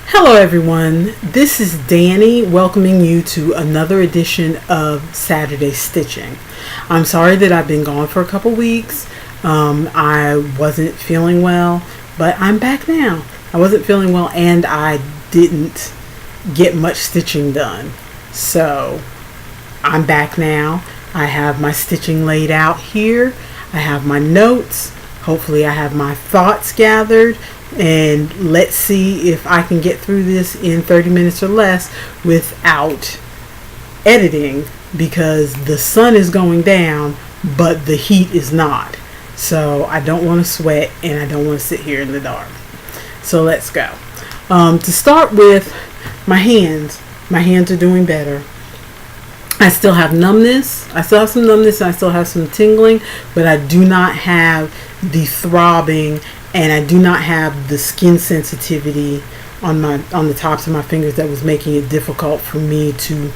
Hello everyone, this is Danny welcoming you to another edition of Saturday Stitching. I'm sorry that I've been gone for a couple weeks. I wasn't feeling well, but I'm back now. I wasn't feeling well and I didn't get much stitching done. So I'm back now. I have my stitching laid out here. I have my notes. Hopefully I have my thoughts gathered. And let's see if I can get through this in 30 minutes or less without editing, because the sun is going down but the heat is not. So I don't want to sweat and I don't want to sit here in the dark. So let's go. To start with, my hands are doing better. I still have numbness. I still have some numbness and I still have some tingling, but I do not have the throbbing and I do not have the skin sensitivity on the tops of my fingers that was making it difficult for me to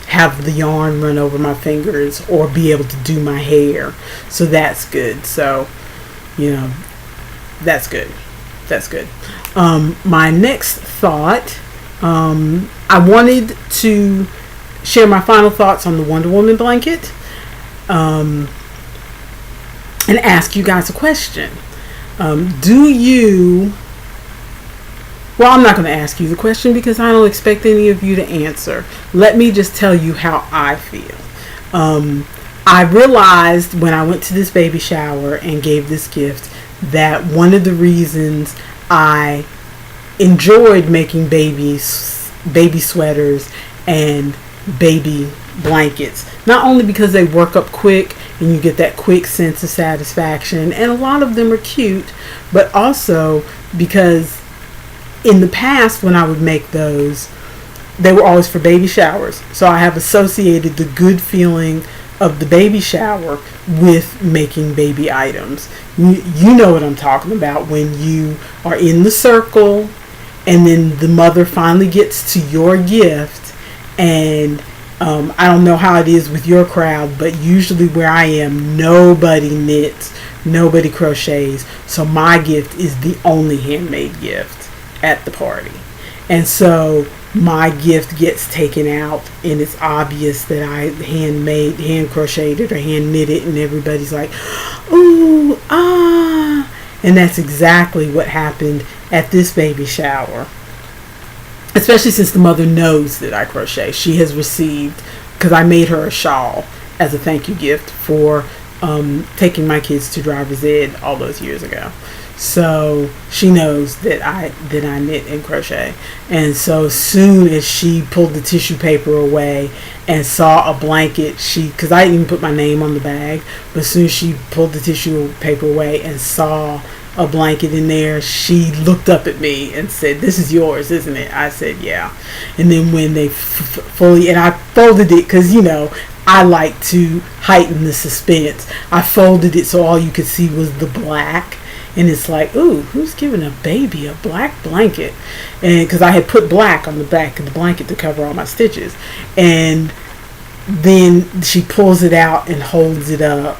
have the yarn run over my fingers or be able to do my hair. So that's good. So, that's good. That's good. My next thought, I wanted to share my final thoughts on the Wonder Woman blanket and ask you guys a question. I'm not going to ask you the question because I don't expect any of you to answer. Let me just tell you how I feel. I realized when I went to this baby shower and gave this gift that one of the reasons I enjoyed making baby sweaters and baby blankets, not only because they work up quick and you get that quick sense of satisfaction, and a lot of them are cute, but also because in the past when I would make those, they were always for baby showers. So I have associated the good feeling of the baby shower with making baby items. You know what I'm talking about, when you are in the circle and then the mother finally gets to your gift. And I don't know how it is with your crowd, but usually where I am, nobody knits, nobody crochets. So my gift is the only handmade gift at the party. And so my gift gets taken out and it's obvious that I hand crocheted it or hand knit it, and everybody's like, ooh, ah. And that's exactly what happened at this baby shower. Especially since the mother knows that I crochet. She has received, because I made her a shawl as a thank you gift for taking my kids to driver's ed all those years ago. So she knows that I knit and crochet. And so as soon as she pulled the tissue paper away and saw a blanket, because I didn't even put my name on the bag, but as soon as she pulled the tissue paper away and saw a blanket in there, she looked up at me and said, "This is yours, isn't it?" I said, "Yeah." And then when they and I folded it, because I like to heighten the suspense. I folded it so all you could see was the black, and it's like, ooh, who's giving a baby a black blanket? And because I had put black on the back of the blanket to cover all my stitches, and then she pulls it out and holds it up,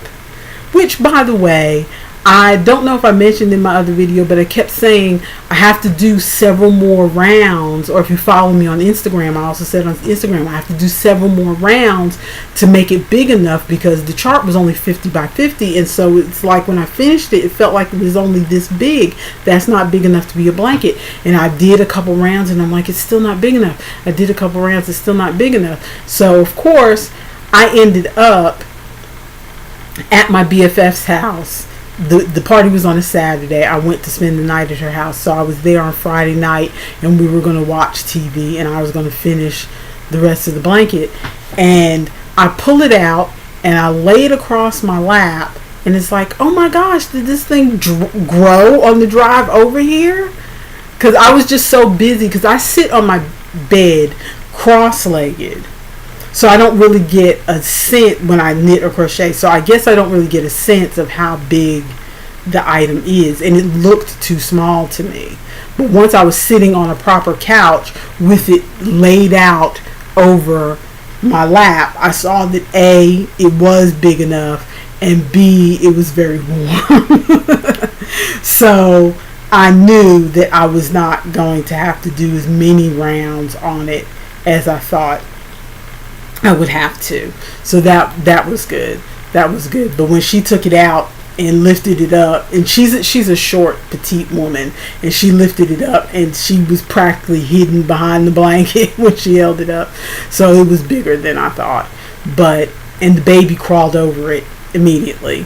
which, by the way, I don't know if I mentioned in my other video, but I kept saying I have to do several more rounds. Or if you follow me on Instagram, I also said on Instagram I have to do several more rounds to make it big enough, because the chart was only 50 by 50, and so it's like when I finished it, it felt like it was only this big. That's not big enough to be a blanket. And I did a couple rounds and I'm like, it's still not big enough. I did a couple rounds, it's still not big enough. So of course I ended up at my BFF's house. The party was on a Saturday. I went to spend the night at her house, so I was there on Friday night, and we were going to watch TV, and I was going to finish the rest of the blanket. And I pull it out and I lay it across my lap, and it's like, oh my gosh, did this thing grow on the drive over here? Because I was just so busy, because I sit on my bed cross-legged, so I don't really get a sense when I knit or crochet. So I guess I don't really get a sense of how big the item is. And it looked too small to me. But once I was sitting on a proper couch with it laid out over my lap, I saw that A, it was big enough, and B, it was very warm. So I knew that I was not going to have to do as many rounds on it as I thought I would have to. So that was good. That was good. But when she took it out and lifted it up, and she's a short, petite woman, and she lifted it up, and she was practically hidden behind the blanket when she held it up. So it was bigger than I thought. And the baby crawled over it immediately.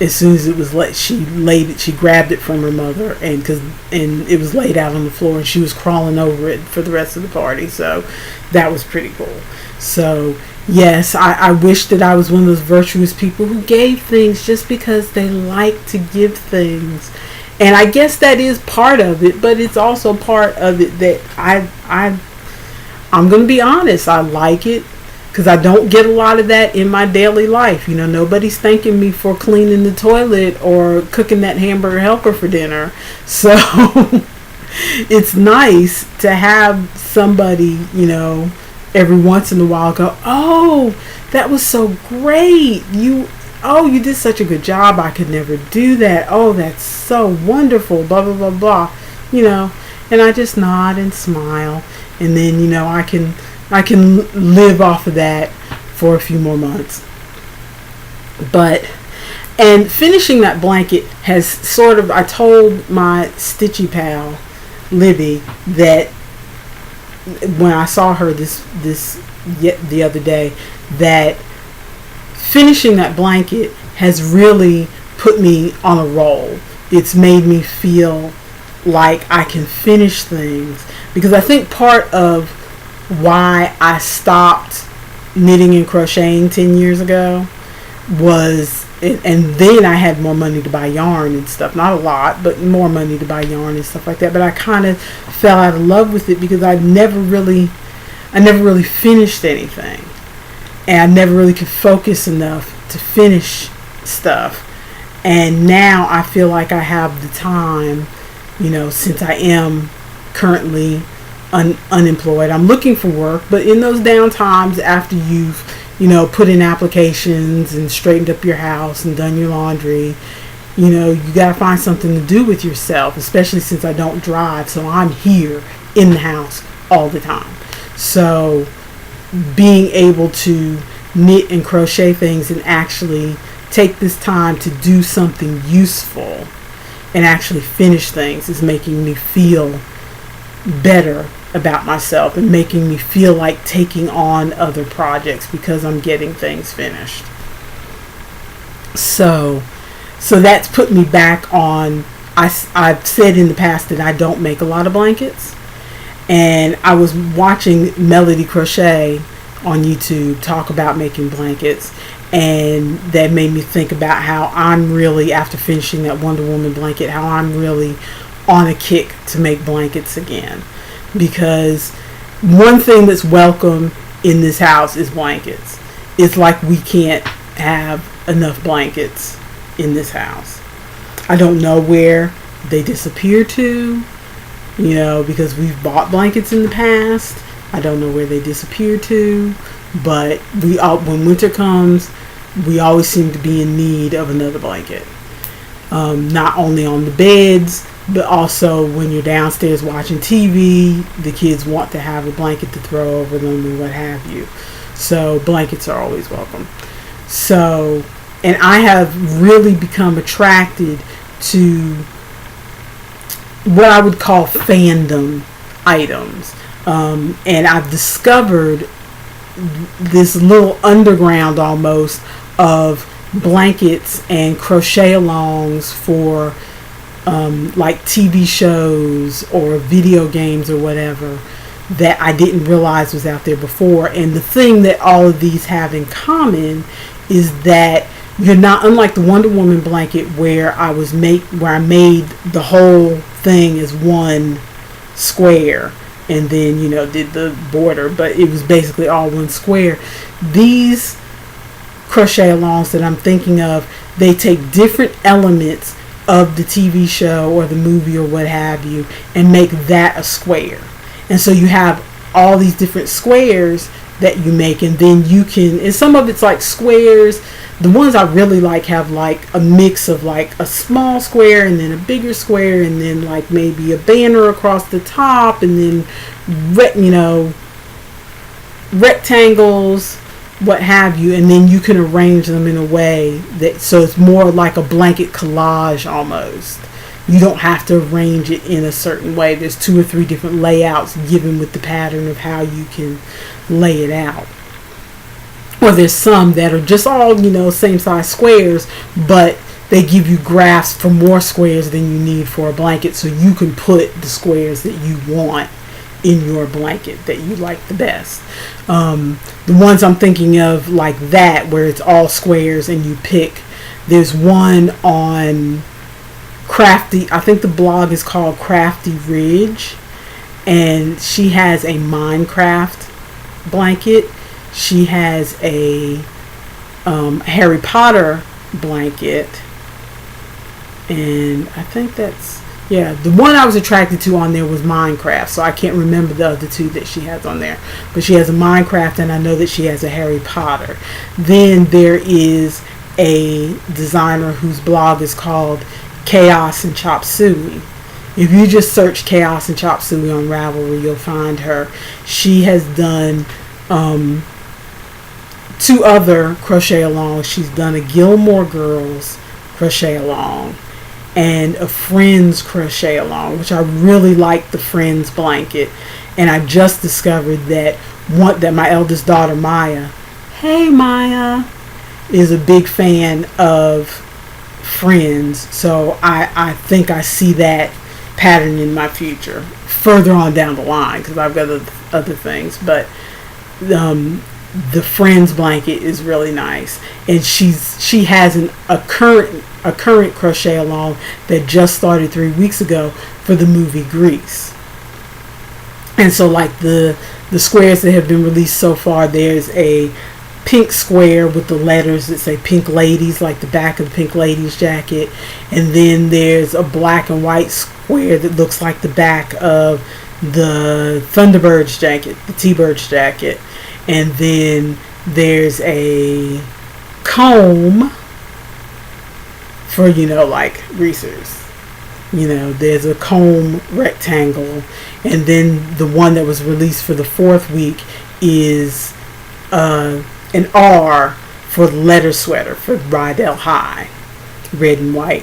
As soon as it was she grabbed it from her mother, and it was laid out on the floor, and she was crawling over it for the rest of the party. So that was pretty cool. So yes, I wish that I was one of those virtuous people who gave things just because they like to give things. And I guess that is part of it, but it's also part of it that I'm going to be honest, I like it because I don't get a lot of that in my daily life. You know, nobody's thanking me for cleaning the toilet or cooking that hamburger helper for dinner. So it's nice to have somebody, you know, every once in a while go, oh, that was so great. You did such a good job. I could never do that. Oh, that's so wonderful. Blah, blah, blah, blah. You know, and I just nod and smile. And then, you know, I can live off of that for a few more months. And finishing that blanket has sort of, I told my stitchy pal, Libby, that when I saw her the other day, that finishing that blanket has really put me on a roll. It's made me feel like I can finish things, because I think part of why I stopped knitting and crocheting 10 years ago was, and then I had more money to buy yarn and stuff, not a lot, but more money to buy yarn and stuff like that, but I kind of fell out of love with it because I never really finished anything, and I never really could focus enough to finish stuff. And now I feel like I have the time, you know, since I am currently unemployed. I'm looking for work, but in those down times after you've, you know, put in applications and straightened up your house and done your laundry, you know, you gotta find something to do with yourself, especially since I don't drive, so I'm here in the house all the time. So being able to knit and crochet things and actually take this time to do something useful and actually finish things is making me feel better about myself and making me feel like taking on other projects because I'm getting things finished. So that's put me back on. I've said in the past that I don't make a lot of blankets, and I was watching Melody Crochet on YouTube talk about making blankets, and that made me think about how I'm really, after finishing that Wonder Woman blanket, how I'm really on a kick to make blankets again. Because one thing that's welcome in this house is blankets. It's like we can't have enough blankets in this house. I don't know where they disappear to, you know, because we've bought blankets in the past. I don't know where they disappear to, but when winter comes, we always seem to be in need of another blanket. Not only on the beds, but also when you're downstairs watching TV, the kids want to have a blanket to throw over them and what have you. So blankets are always welcome. So, and I have really become attracted to what I would call fandom items. And I've discovered this little underground almost of blankets and crochet alongs for like TV shows or video games or whatever that I didn't realize was out there before. And the thing that all of these have in common is that you're not, unlike the Wonder Woman blanket where I made the whole thing as one square and then, you know, did the border, but it was basically all one square. These crochet alongs that I'm thinking of, they take different elements of the TV show or the movie or what have you and make that a square. And so you have all these different squares that you make, and then you can, and some of it's like squares. The ones I really like have like a mix of like a small square and then a bigger square and then like maybe a banner across the top and then rectangles, what have you, and then you can arrange them in a way that so it's more like a blanket collage almost. You don't have to arrange it in a certain way. There's 2 or 3 different layouts given with the pattern of how you can lay it out. Or there's some that are just all, same size squares, but they give you graphs for more squares than you need for a blanket, so you can put the squares that you want in your blanket that you like the best. The ones I'm thinking of like that, where it's all squares and you pick, there's one on Crafty, I think the blog is called Crafty Ridge, and she has a Minecraft blanket. She has a Harry Potter blanket, and I think that's, the one I was attracted to on there was Minecraft, so I can't remember the other 2 that she has on there, but she has a Minecraft and I know that she has a Harry Potter. Then there is a designer whose blog is called Chaos and Chop Suey. If you just search Chaos and Chop Suey on Ravelry, you'll find her. She has done 2 other crochet alongs. She's done a Gilmore Girls crochet along and a Friends crochet along, which I really like the Friends blanket. And I just discovered that my eldest daughter Maya, hey Maya, is a big fan of Friends, so I think I see that pattern in my future further on down the line because I've got other things, but the Friends blanket is really nice, and she has a current crochet along that just started 3 weeks ago for the movie Grease. And so like the squares that have been released so far, there's a pink square with the letters that say Pink Ladies, like the back of the Pink Ladies jacket, and then there's a black and white square that looks like the back of the Thunderbirds jacket, the T-Birds jacket, and then there's a comb for like greasers. There's a comb rectangle, and then the one that was released for the 4th week is an R for the letter sweater for Rydell High, red and white.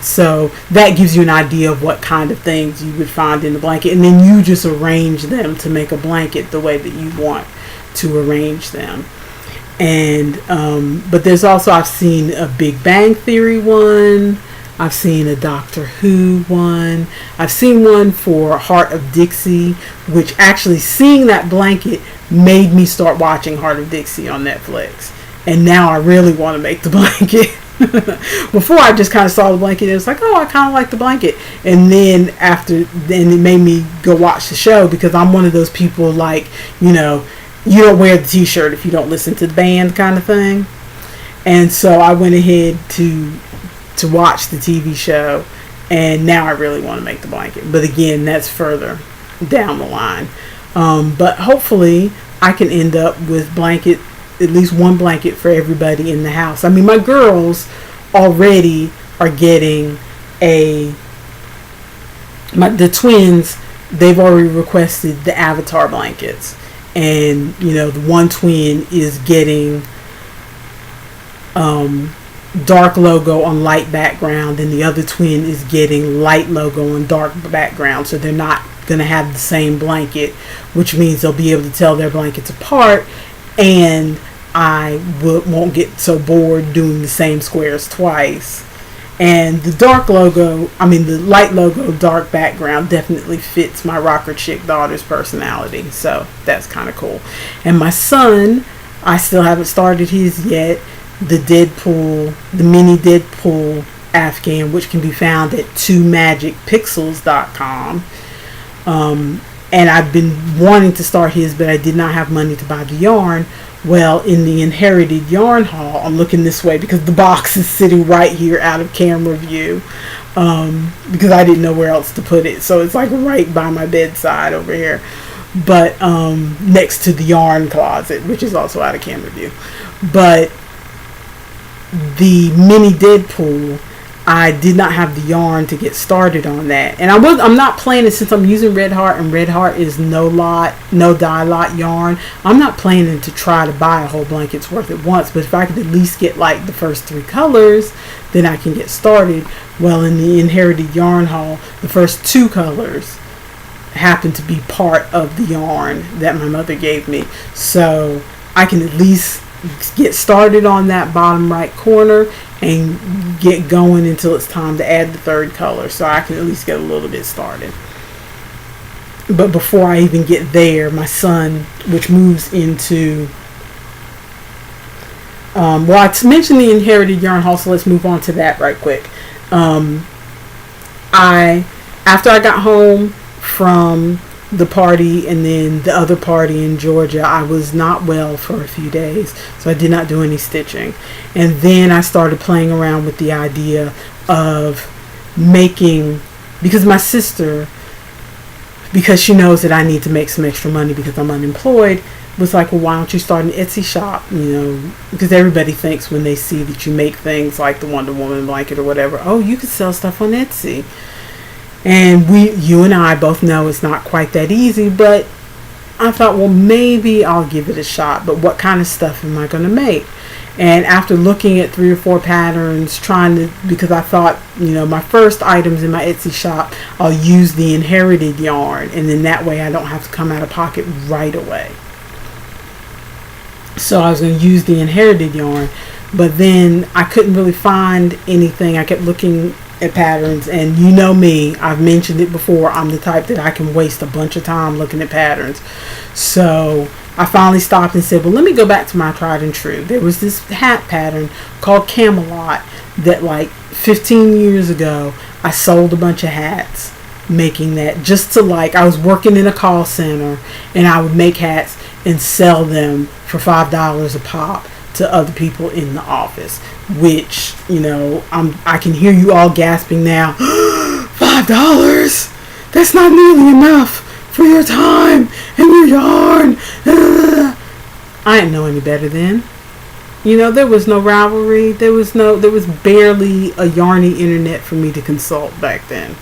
So that gives you an idea of what kind of things you would find in the blanket, and then you just arrange them to make a blanket the way that you want to arrange them. And but there's also, I've seen a Big Bang Theory one, I've seen a Doctor Who one, I've seen one for Heart of Dixie, which actually seeing that blanket made me start watching Heart of Dixie on Netflix, and now I really want to make the blanket. Before I just kind of saw the blanket and it was like, oh, I kind of like the blanket, and then it made me go watch the show, because I'm one of those people like, you don't wear the t-shirt if you don't listen to the band kind of thing. And so I went ahead to watch the TV show, and now I really want to make the blanket, but again, that's further down the line. But hopefully I can end up with at least one blanket for everybody in the house. I mean, my girls already are getting the twins, they've already requested the Avatar blankets, and the one twin is getting dark logo on light background, and the other twin is getting light logo on dark background, so they're not going to have the same blanket, which means they'll be able to tell their blankets apart, and I won't get so bored doing the same squares twice. And the light logo dark background definitely fits my rocker chick daughter's personality, so that's kind of cool. And my son, I still haven't started his yet, the mini Deadpool Afghan, which can be found at 2magicpixels.com. And I've been wanting to start his, but I did not have money to buy the yarn. Well, in the inherited yarn haul, I'm looking this way because the box is sitting right here out of camera view, because I didn't know where else to put it. So it's like right by my bedside over here. but next to the yarn closet, which is also out of camera view. But the mini Deadpool, I did not have the yarn to get started on that, and I'm not planning, since I'm using Red Heart, and Red Heart is no dye lot yarn. I'm not planning to try to buy a whole blanket's worth at once, but if I could at least get like the first 3 colors, then I can get started. Well, in the Inherited Yarn haul, the first 2 colors happen to be part of the yarn that my mother gave me, so I can at least get started on that bottom right corner and get going until it's time to add the 3rd color, so I can at least get a little bit started. But before I even get there, my son, which moves into well, I mentioned the Inherited Yarn haul, so let's move on to that right quick. After I got home from the party and then the other party in Georgia, I was not well for a few days, so I did not do any stitching. And then I started playing around with the idea of making, because my sister, because she knows that I need to make some extra money because I'm unemployed, was like, well, why don't you start an Etsy shop? Because everybody thinks when they see that you make things like the Wonder Woman blanket or whatever, oh, you could sell stuff on Etsy. And you and I both know it's not quite that easy, but I thought, well, maybe I'll give it a shot. But what kind of stuff am I going to make? And after looking at 3 or 4 patterns, because I thought, my first items in my Etsy shop, I'll use the Inherited yarn, and then that way I don't have to come out of pocket right away. So I was going to use the Inherited yarn, but then I couldn't really find anything. I kept looking at patterns, and you know me, I've mentioned it before, I'm the type that I can waste a bunch of time looking at patterns. So I finally stopped and said, well, let me go back to my tried and true. There was this hat pattern called Camelot that like 15 years ago I sold a bunch of hats making that, just to I was working in a call center and I would make hats and sell them for $5 a pop to other people in the office, which, I can hear you all gasping now. $5? That's not nearly enough for your time and your yarn. I didn't know any better then. There was no Ravelry. There was barely a Yarny internet for me to consult back then.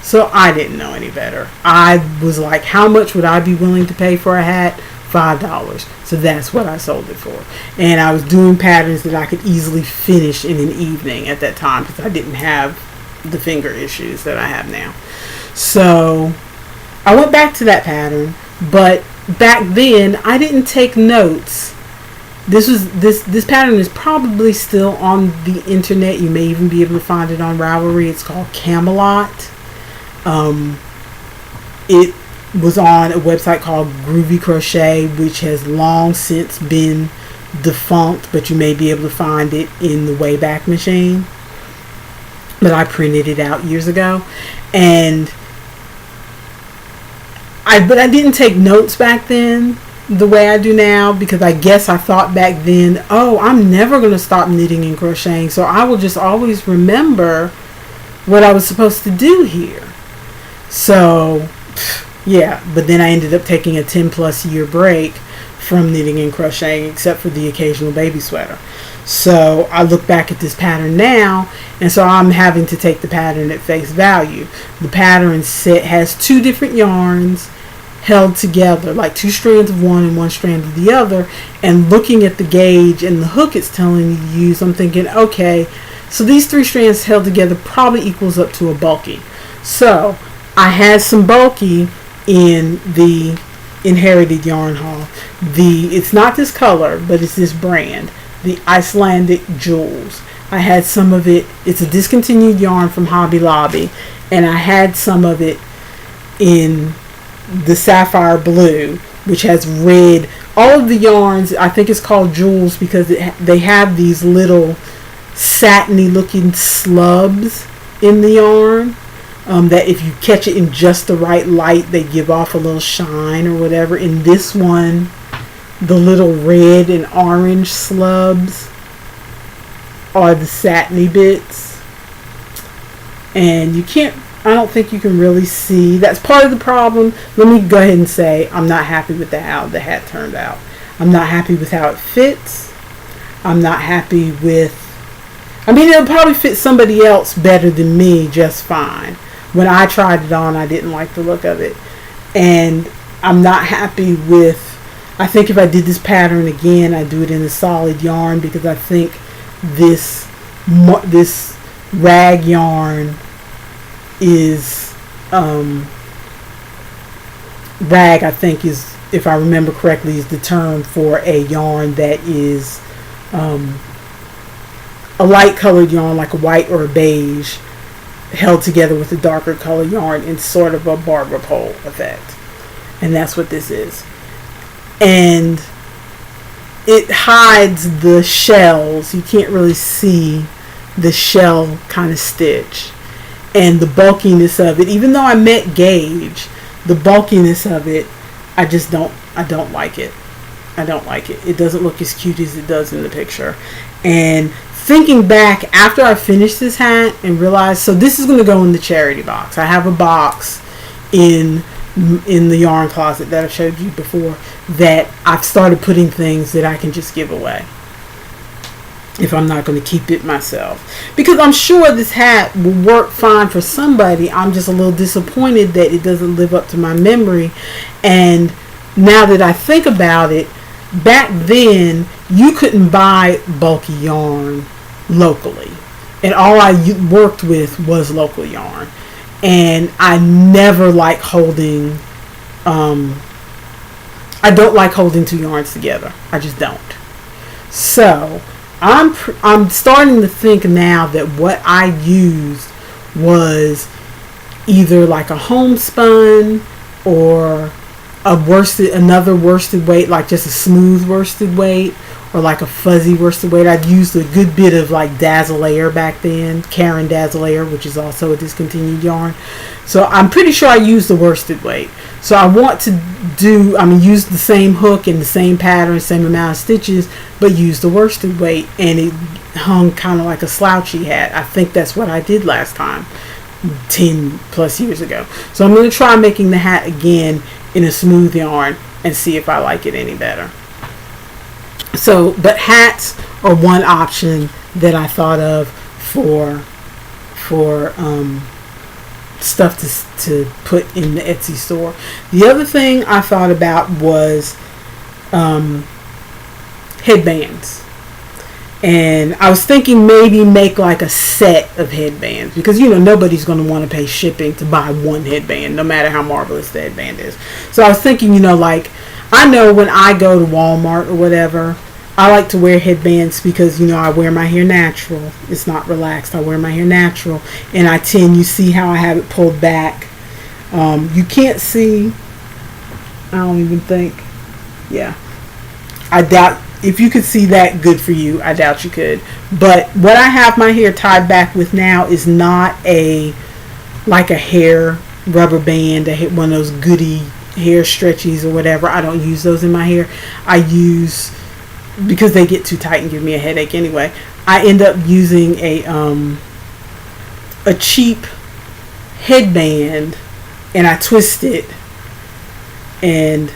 So I didn't know any better. I was like, how much would I be willing to pay for a hat? $5. So that's what I sold it for. And I was doing patterns that I could easily finish in an evening at that time because I didn't have the finger issues that I have now. So I went back to that pattern, but back then I didn't take notes. This pattern is probably still on the internet. You may even be able to find it on Ravelry. It's called Camelot. It was on a website called Groovy Crochet, which has long since been defunct, but you may be able to find it in the Wayback Machine. But I printed it out years ago, and I didn't take notes back then the way I do now, because I guess I thought back then, oh, I'm never going to stop knitting and crocheting, so I will just always remember what I was supposed to do here. So yeah, but then I ended up taking a 10 plus year break from knitting and crocheting, except for the occasional baby sweater. So I look back at this pattern now, and so I'm having to take the pattern at face value. The pattern set has 2 different yarns held together, like 2 strands of one and 1 strand of the other, and looking at the gauge and the hook it's telling me to use, I'm thinking, okay, so these 3 strands held together probably equals up to a bulky. So I had some bulky in the Inherited Yarn haul. It's not this color, but it's this brand, the Icelandic Jewels. I had some of it. It's a discontinued yarn from Hobby Lobby, and I had some of it in the Sapphire Blue, which has red. All of the yarns, I think it's called Jewels because they have these little satiny looking slubs in the yarn. That if you catch it in just the right light, they give off a little shine or whatever. In this one, the little red and orange slubs are the satiny bits. And you can't I don't think you can really see. That's part of the problem. Let me go ahead and say I'm not happy with how the hat turned out. I'm not happy with how it fits. I'm not happy with... I mean, it'll probably fit somebody else better than me just fine. When I tried it on, I didn't like the look of it. And I'm not happy with... I think if I did this pattern again, I'd do it in a solid yarn, because I think this rag yarn is... rag, I think, is, if I remember correctly, is the term for a yarn that is a light colored yarn, like a white or a beige, held together with a darker color yarn in sort of a barber pole effect. And that's what this is. And it hides the shells. You can't really see the shell kind of stitch. And the bulkiness of it, even though I met gauge, the bulkiness of it, I don't like it. I don't like it. It doesn't look as cute as it does in the picture. And thinking back after I finished this hat and realized, so this is going to go in the charity box. I have a box in the yarn closet that I showed you before that I've started putting things that I can just give away if I'm not going to keep it myself, because I'm sure this hat will work fine for somebody. I'm just a little disappointed that it doesn't live up to my memory. And now that I think about it, back then you couldn't buy bulky yarn locally, and all I worked with was local yarn. And I never like holding I don't like holding two yarns together. I just don't. So I'm starting to think now that what I used was either like a homespun or another worsted weight, like just a smooth worsted weight, or like a fuzzy worsted weight. I'd used a good bit of like Dazzle-Air back then, Karen Dazzle-Air, which is also a discontinued yarn. So I'm pretty sure I used the worsted weight. So I want to use the same hook and the same pattern, same amount of stitches, but use the worsted weight, and it hung kind of like a slouchy hat. I think that's what I did last time, 10 plus years ago. So I'm going to try making the hat again in a smooth yarn and see if I like it any better. So, but hats are one option that I thought of for stuff to put in the Etsy store. The other thing I thought about was headbands. And I was thinking maybe make like a set of headbands, because nobody's going to want to pay shipping to buy one headband, no matter how marvelous the headband is. So I was thinking, like, I know when I go to Walmart or whatever, I like to wear headbands because, I wear my hair natural. It's not relaxed. I wear my hair natural. And you see how I have it pulled back. You can't see, I don't even think, yeah. I doubt, if you could see that, good for you. I doubt you could. But what I have my hair tied back with now is not like a hair rubber band, one of those goody hair stretchies or whatever. I don't use those in my hair. I use, because they get too tight and give me a headache anyway, I end up using a cheap headband, and I twist it, and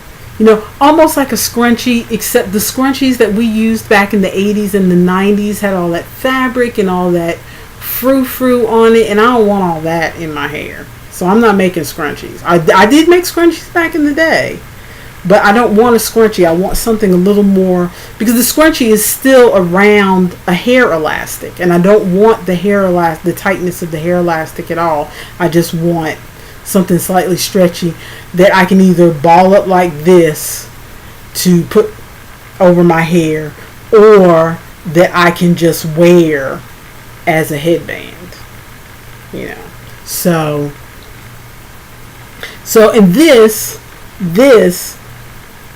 almost like a scrunchie, except the scrunchies that we used back in the 80s and the 90s had all that fabric and all that frou-frou on it, and I don't want all that in my hair. So I'm not making scrunchies. I did make scrunchies back in the day, but I don't want a scrunchie. I want something a little more, because the scrunchie is still around a hair elastic, and I don't want the tightness of the hair elastic at all. I just want something slightly stretchy that I can either ball up like this to put over my hair, or that I can just wear as a headband. So in this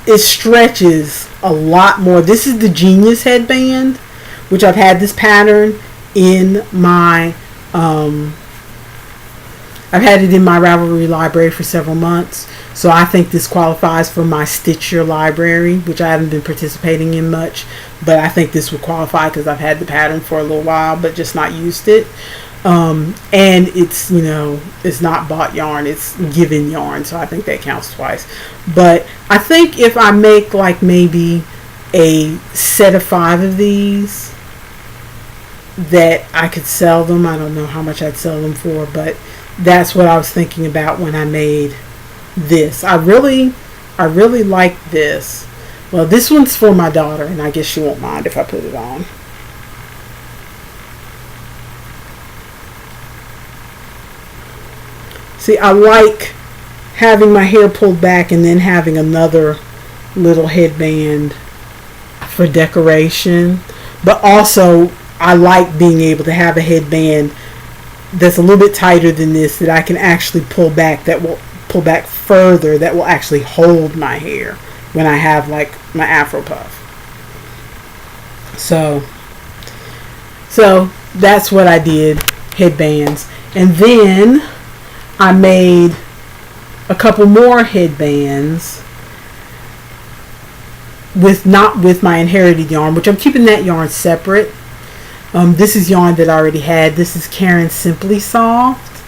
it stretches a lot more. This is the Genius headband, which I've had this pattern in my I've had it in my Ravelry library for several months, so I think this qualifies for my Stitch Your library, which I haven't been participating in much, but I think this would qualify because I've had the pattern for a little while but just not used it. And it's, it's not bought yarn, it's given yarn, so I think that counts twice. But I think if I make like maybe a set of 5 of these, that I could sell them. I don't know how much I'd sell them for, but that's what I was thinking about when I made this. I really like this. Well, this one's for my daughter, and I guess she won't mind if I put it on. See, I like having my hair pulled back and then having another little headband for decoration. But also, I like being able to have a headband that's a little bit tighter than this, that I can actually pull back, that will pull back further, that will actually hold my hair when I have like my Afro puff. So that's what I did, headbands. And then I made a couple more headbands not with my inherited yarn, which I'm keeping that yarn separate. This is yarn that I already had. This is Caron Simply Soft.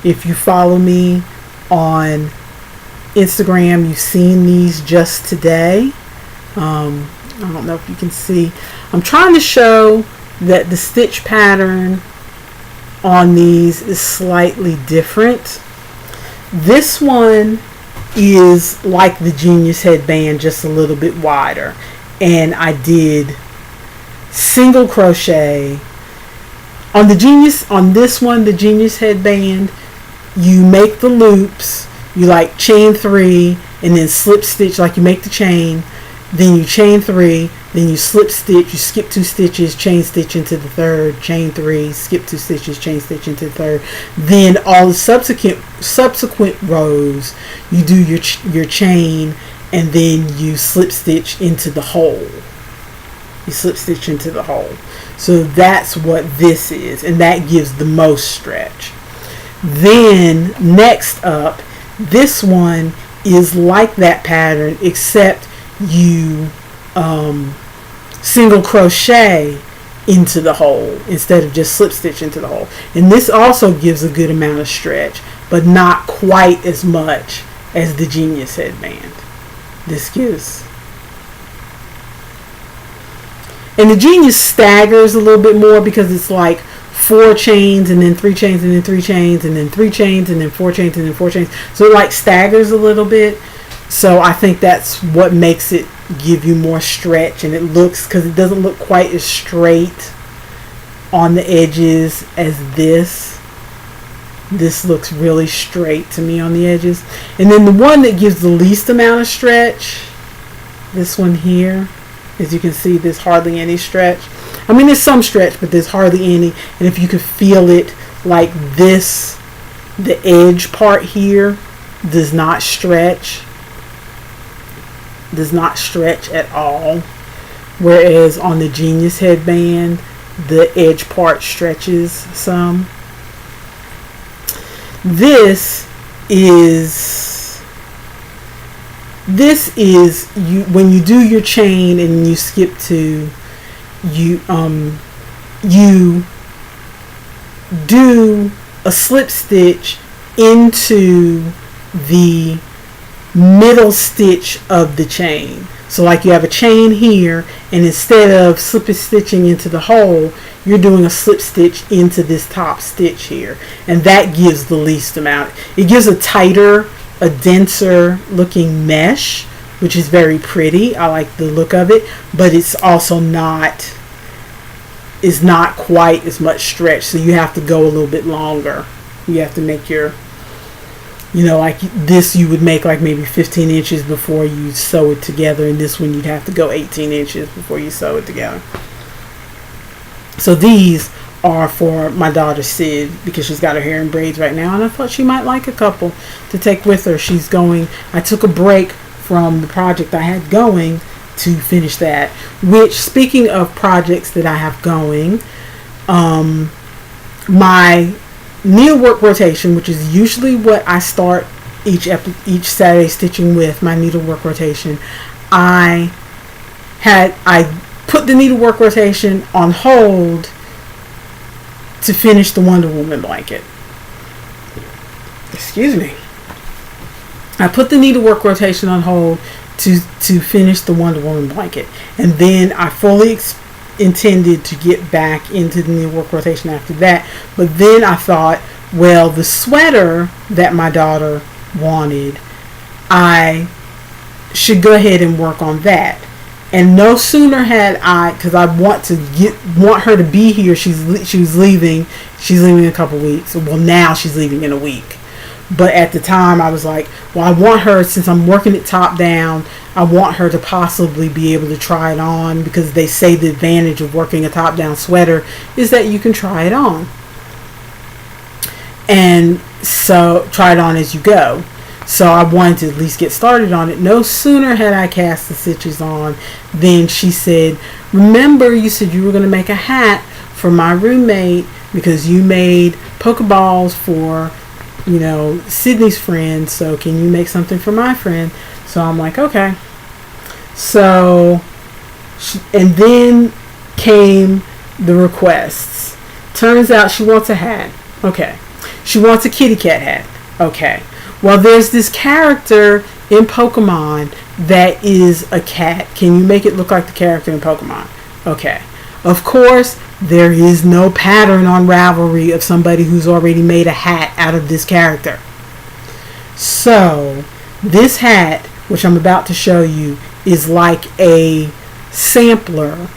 If you follow me on Instagram, you've seen these just today. I don't know if you can see. I'm trying to show that the stitch pattern on these is slightly different. This one is like the Genius headband, just a little bit wider, and I did single crochet on the Genius. On this one, the Genius headband, you make the loops, you like chain 3 and then slip stitch, like you make the chain, then you chain 3, then you slip stitch, you skip 2 stitches, chain stitch into the third, chain 3, skip 2 stitches, chain stitch into the third. Then all the subsequent rows, you do your chain, and then you slip stitch into the hole. You slip stitch into the hole. So that's what this is, and that gives the most stretch. Then next up, this one is like that pattern, except you single crochet into the hole instead of just slip stitch into the hole. And this also gives a good amount of stretch, but not quite as much as the Genius headband. This gives. And the Genius staggers a little bit more because it's like 4 chains and then 3 chains and then 3 chains and then 3 chains and then 4 chains and then 4 chains. So it like staggers a little bit. So I think that's what makes it give you more stretch, and it looks, because it doesn't look quite as straight on the edges as this. This looks really straight to me on the edges. And then the one that gives the least amount of stretch, this one here, as you can see, there's hardly any stretch. I mean, there's some stretch, but there's hardly any. And if you could feel it, like this, the edge part here does not stretch. Does not stretch at all. Whereas on the Genius headband, the edge part stretches some. This is you when you do your chain and you skip 2, you do a slip stitch into the middle stitch of the chain. So like you have a chain here, and instead of slip stitching into the hole, you're doing a slip stitch into this top stitch here, and that gives the least amount. It gives a tighter, a denser looking mesh, which is very pretty. I like the look of it, but it's also not quite as much stretch, so you have to go a little bit longer. You have to make your, like this, you would make like maybe 15 inches before you sew it together, and this one you'd have to go 18 inches before you sew it together. So these are for my daughter Sid, because she's got her hair in braids right now, and I thought she might like a couple to take with her. I took a break from the project I had going to finish that, which, speaking of projects that I have going, my needlework rotation, which is usually what I start each Saturday stitching with, my needlework rotation, I put the needlework rotation on hold to finish the Wonder Woman blanket. Excuse me. I put the needlework rotation on hold to finish the Wonder Woman blanket. And then I fully intended to get back into the needlework rotation after that. But then I thought, well, the sweater that my daughter wanted, I should go ahead and work on that. And no sooner had I, because I want her to be here. She was leaving. She's leaving in a couple weeks. Well, now she's leaving in a week. But at the time, I was like, well, I want her, since I'm working it top down, I want her to possibly be able to try it on, because they say the advantage of working a top down sweater is that you can try it on. And so try it on as you go. So I wanted to at least get started on it. No sooner had I cast the stitches on than she said, remember you said you were going to make a hat for my roommate because you made Pokeballs for, you know, Sydney's friend, so can you make something for my friend? So I'm like, okay. So, and then came the requests. Turns out she wants a hat. Okay. She wants a kitty cat hat. Okay. Well, there's this character in Pokemon that is a cat. Can you make it look like the character in Pokemon? Okay. Of course, there is no pattern on Ravelry of somebody who's already made a hat out of this character. So, this hat, which I'm about to show you, is like a sampler.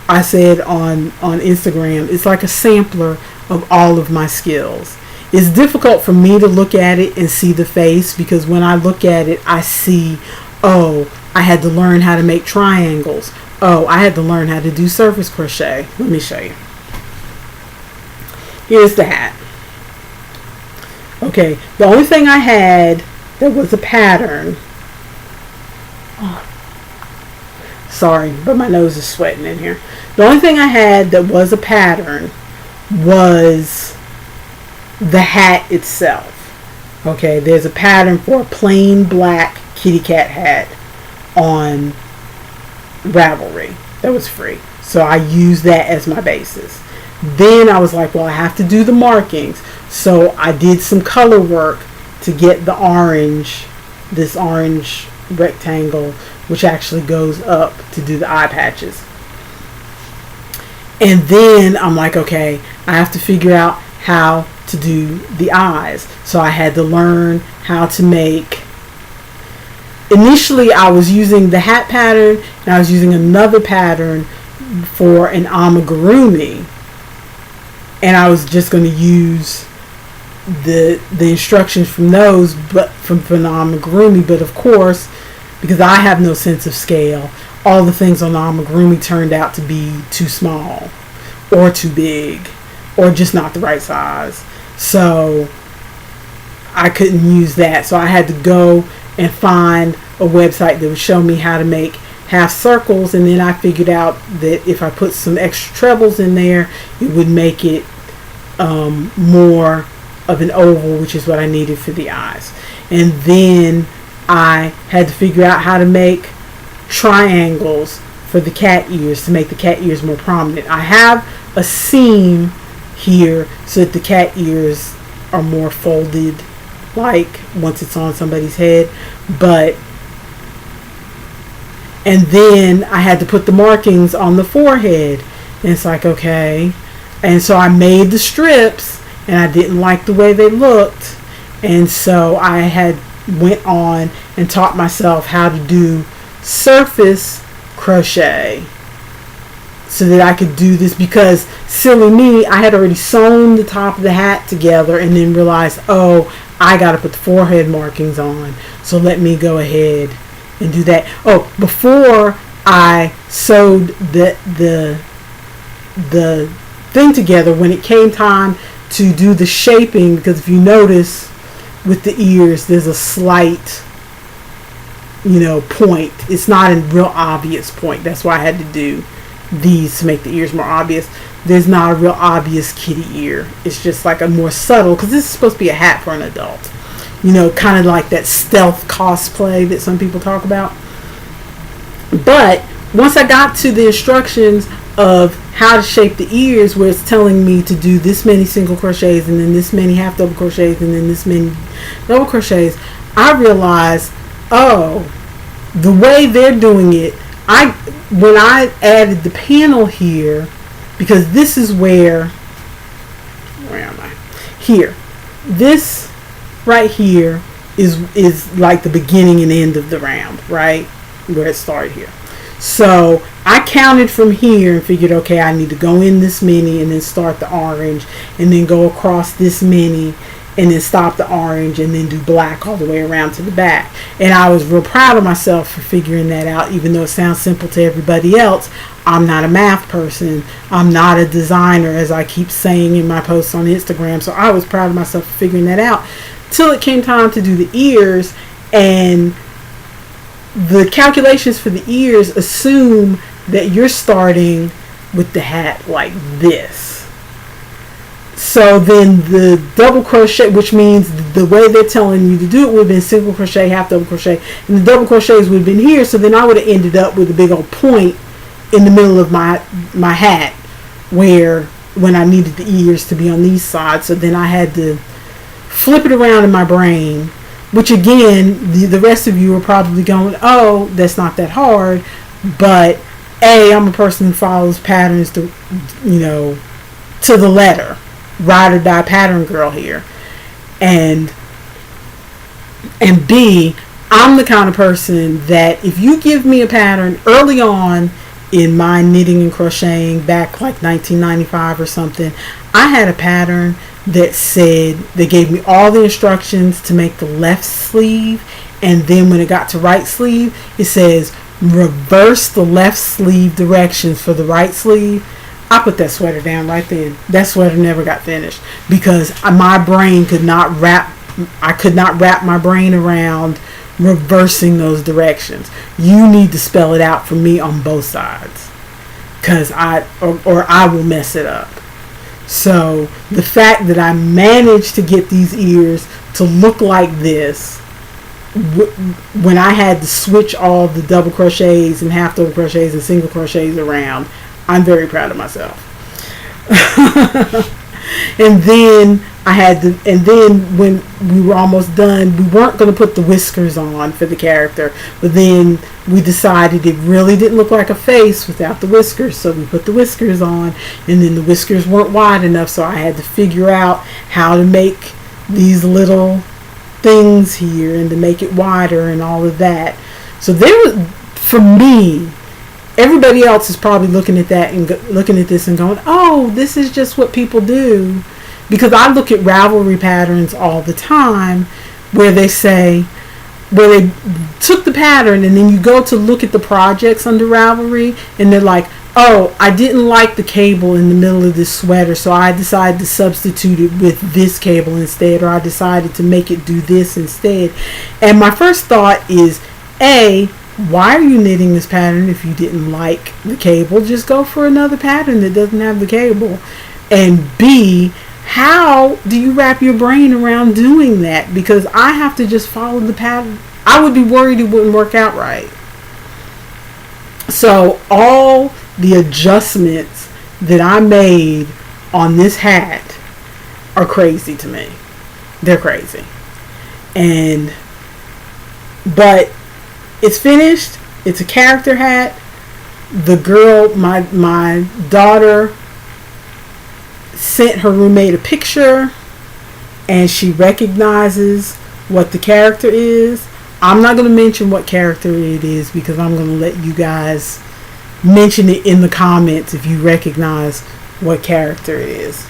I said on Instagram, it's like a sampler of all of my skills. It's difficult for me to look at it and see the face, because when I look at it, I see, oh, I had to learn how to make triangles. Oh, I had to learn how to do surface crochet. Let me show you. Here's the hat. Okay, the only thing I had that was a pattern. Oh, sorry, but my nose is sweating in here. The only thing I had that was a pattern was the hat itself. Okay, there's a pattern for a plain black kitty cat hat on Ravelry that was free, so I used that as my basis. Then I was like, well, I have to do the markings, so I did some color work to get the orange, this orange rectangle, which actually goes up to do the eye patches. And then I'm like, okay, I have to figure out how to do the eyes. So I had to learn how to make. Initially, I was using the hat pattern, and I was using another pattern for an amigurumi, and I was just going to use the instructions from those, but from the amigurumi. But of course, because I have no sense of scale, all the things on the amigurumi turned out to be too small, or too big, or just not the right size. So I couldn't use that. So I had to go and find a website that would show me how to make half circles, and then I figured out that if I put some extra trebles in there, it would make it more of an oval, which is what I needed for the eyes. And then I had to figure out how to make triangles for the cat ears to make the cat ears more prominent. I have a seam here so that the cat ears are more folded, like once it's on somebody's head. And then I had to put the markings on the forehead, and it's like, okay. And so I made the strips, and I didn't like the way they looked, and so I went on and taught myself how to do surface crochet so that I could do this, because silly me, I had already sewn the top of the hat together and then realized, oh, I got to put the forehead markings on, so let me go ahead and do that. Oh, before I sewed the thing together, when it came time to do the shaping, because if you notice with the ears, there's a slight, point. It's not a real obvious point. That's why I had to do these to make the ears more obvious. There's not a real obvious kitty ear. It's just like a more subtle, because this is supposed to be a hat for an adult. Kind of like that stealth cosplay that some people talk about. But once I got to the instructions of how to shape the ears, where it's telling me to do this many single crochets and then this many half double crochets and then this many double crochets, I realized, oh, the way they're doing it, when I added the panel here, because this is where am I? Here. This right here is like the beginning and end of the round, right? Where it started here. So I counted from here and figured, okay, I need to go in this many and then start the orange and then go across this many and then stop the orange and then do black all the way around to the back. And I was real proud of myself for figuring that out, even though it sounds simple to everybody else. I'm not a math person. I'm not a designer, as I keep saying in my posts on Instagram. So I was proud of myself for figuring that out till it came time to do the ears, and the calculations for the ears assume that you're starting with the hat like this. So then the double crochet, which means the way they're telling you to do it would have been single crochet, half double crochet, and the double crochets would have been here. So then I would have ended up with a big old point in the middle of my hat, where when I needed the ears to be on these sides. So then I had to flip it around in my brain, which again, the rest of you are probably going, oh, that's not that hard. But I'm a person who follows patterns to the letter. Ride or die pattern girl here. And B, I'm the kind of person that if you give me a pattern early on in my knitting and crocheting back like 1995 or something, I had a pattern that said, they gave me all the instructions to make the left sleeve, and then when it got to right sleeve, it says reverse the left sleeve directions for the right sleeve. I put that sweater down right then. That sweater never got finished because my brain could not wrap my brain around reversing those directions. You need to spell it out for me on both sides, because I will mess it up. So the fact that I managed to get these ears to look like this when I had to switch all the double crochets and half double crochets and single crochets around, I'm very proud of myself. And then when we were almost done, we weren't going to put the whiskers on for the character, but then we decided it really didn't look like a face without the whiskers, so we put the whiskers on, and then the whiskers weren't wide enough, so I had to figure out how to make these little things here and to make it wider and all of that. So there was, for me, everybody else is probably looking at that and looking at this and going, oh, this is just what people do. Because I look at Ravelry patterns all the time where they took the pattern and then you go to look at the projects under Ravelry and they're like, oh, I didn't like the cable in the middle of this sweater, so I decided to substitute it with this cable instead, or I decided to make it do this instead. And my first thought is, A, why are you knitting this pattern if you didn't like the cable? Just go for another pattern that doesn't have the cable. And B, how do you wrap your brain around doing that? Because I have to just follow the pattern. I would be worried it wouldn't work out right. So all the adjustments that I made on this hat are crazy to me. They're crazy. But it's finished. It's a character hat. The girl, my daughter, sent her roommate a picture and she recognizes what the character is. I'm not going to mention what character it is because I'm going to let you guys mention it in the comments if you recognize what character it is.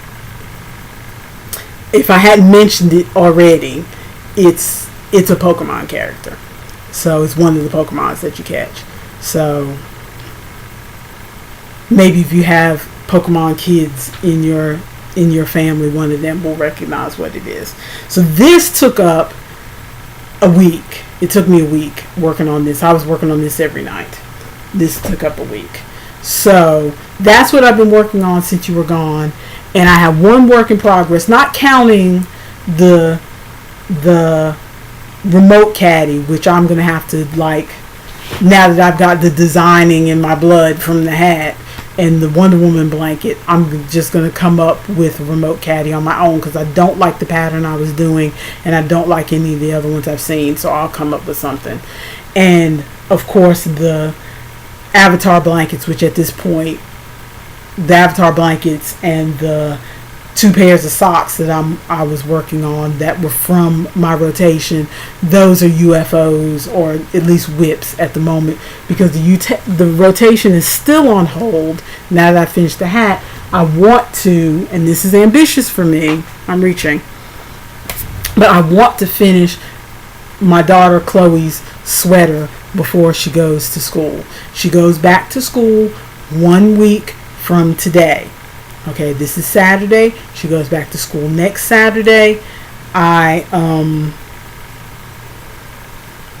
If I hadn't mentioned it already, it's a Pokemon character. So it's one of the Pokemons that you catch. So maybe if you have Pokemon kids in your family, one of them will recognize what it is. So this took up a week. It took me a week working on this. I was working on this every night. This took up a week. So that's what I've been working on since you were gone. And I have one work in progress, not counting the remote caddy, which I'm going to have to, like, now that I've got the designing in my blood from the hat, and the Wonder Woman blanket, I'm just going to come up with Remote Caddy on my own, because I don't like the pattern I was doing, and I don't like any of the other ones I've seen, so I'll come up with something. And of course the Avatar blankets, which at this point, the Avatar blankets and the 2 pairs of socks that I was working on that were from my rotation, those are UFOs, or at least whips at the moment, because the rotation is still on hold. Now that I finished the hat, I want to, and this is ambitious for me, I'm reaching, but I want to finish my daughter Chloe's sweater before she goes to school. She goes back to school 1 week from today. Okay, this is Saturday. She goes back to school next Saturday.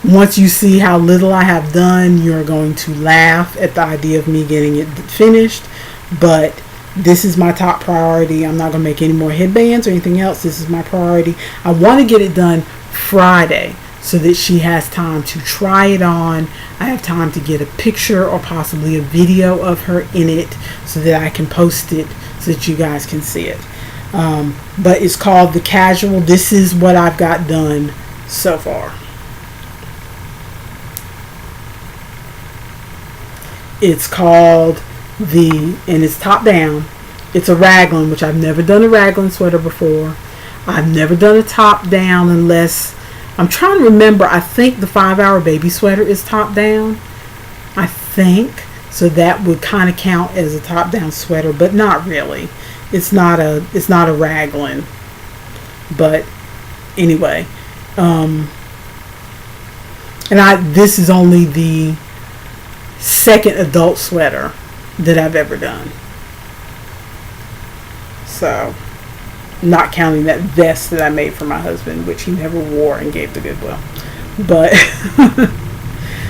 Once you see how little I have done, you're going to laugh at the idea of me getting it finished. But this is my top priority. I'm not going to make any more headbands or anything else. This is my priority. I want to get it done Friday so that she has time to try it on. I have time to get a picture or possibly a video of her in it so that I can post it so that you guys can see it. But it's called the Casual. This is what I've got done so far. It's called and it's top down. It's a raglan, which I've never done a raglan sweater before. I've never done a top down unless, I'm trying to remember, I think the 5 Hour Baby sweater is top down. I think. So that would kind of count as a top down sweater, but not really. It's not a raglan. But anyway, this is only the second adult sweater that I've ever done. So, not counting that vest that I made for my husband, which he never wore and gave to Goodwill. But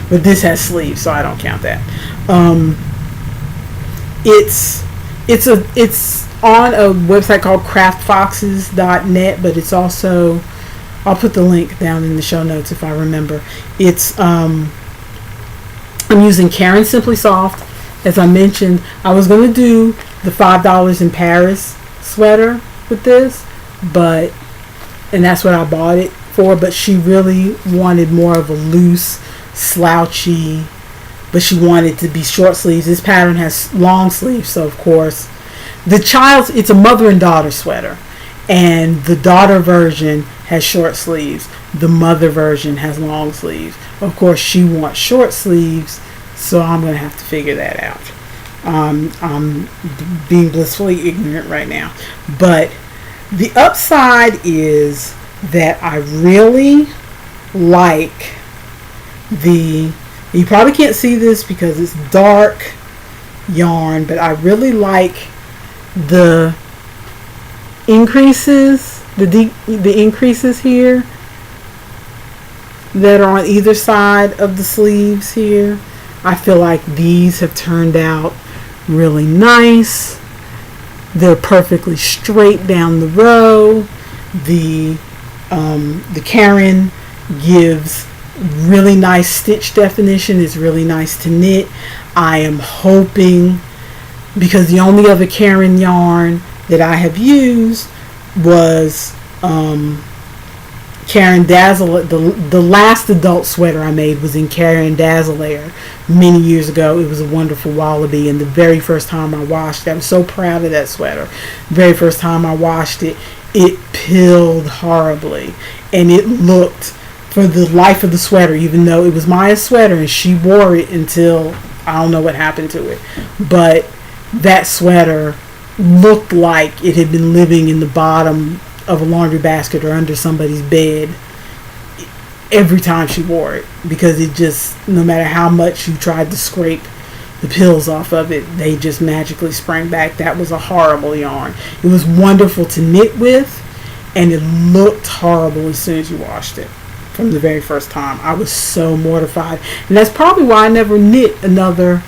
but this has sleeves, so I don't count that. It's on a website called craftfoxes.net, but it's also, I'll put the link down in the show notes if I remember. It's I'm using Caron Simply Soft. As I mentioned, I was going to do the $5 in Paris sweater with this, and that's what I bought it for, but she really wanted more of a loose, slouchy, but she wanted to be short sleeves. This pattern has long sleeves, so of course it's a mother and daughter sweater, and the daughter version has short sleeves, the mother version has long sleeves. Of course she wants short sleeves, so I'm going to have to figure that out. I'm being blissfully ignorant right now, but the upside is that I really like you probably can't see this because it's dark yarn, but I really like the increases, the increases here that are on either side of the sleeves here. I feel like these have turned out really nice. They're perfectly straight down the row. The Caron gives really nice stitch definition. It's really nice to knit. I am hoping, because the only other Caron yarn that I have used was Caron Dazzle. The last adult sweater I made was in Caron Dazzle many years ago. It was a wonderful wallaby, and the very first time I washed it, I was so proud of that sweater. The very first time I washed it, it pilled horribly, and it looked, for the life of the sweater, even though it was Maya's sweater and she wore it until I don't know what happened to it, but that sweater looked like it had been living in the bottom of a laundry basket or under somebody's bed every time she wore it, because it just, no matter how much you tried to scrape the pills off of it, they just magically sprang back. That was a horrible yarn. It was wonderful to knit with, and it looked horrible as soon as you washed it. From the very first time, I was so mortified, and that's probably why I never knit another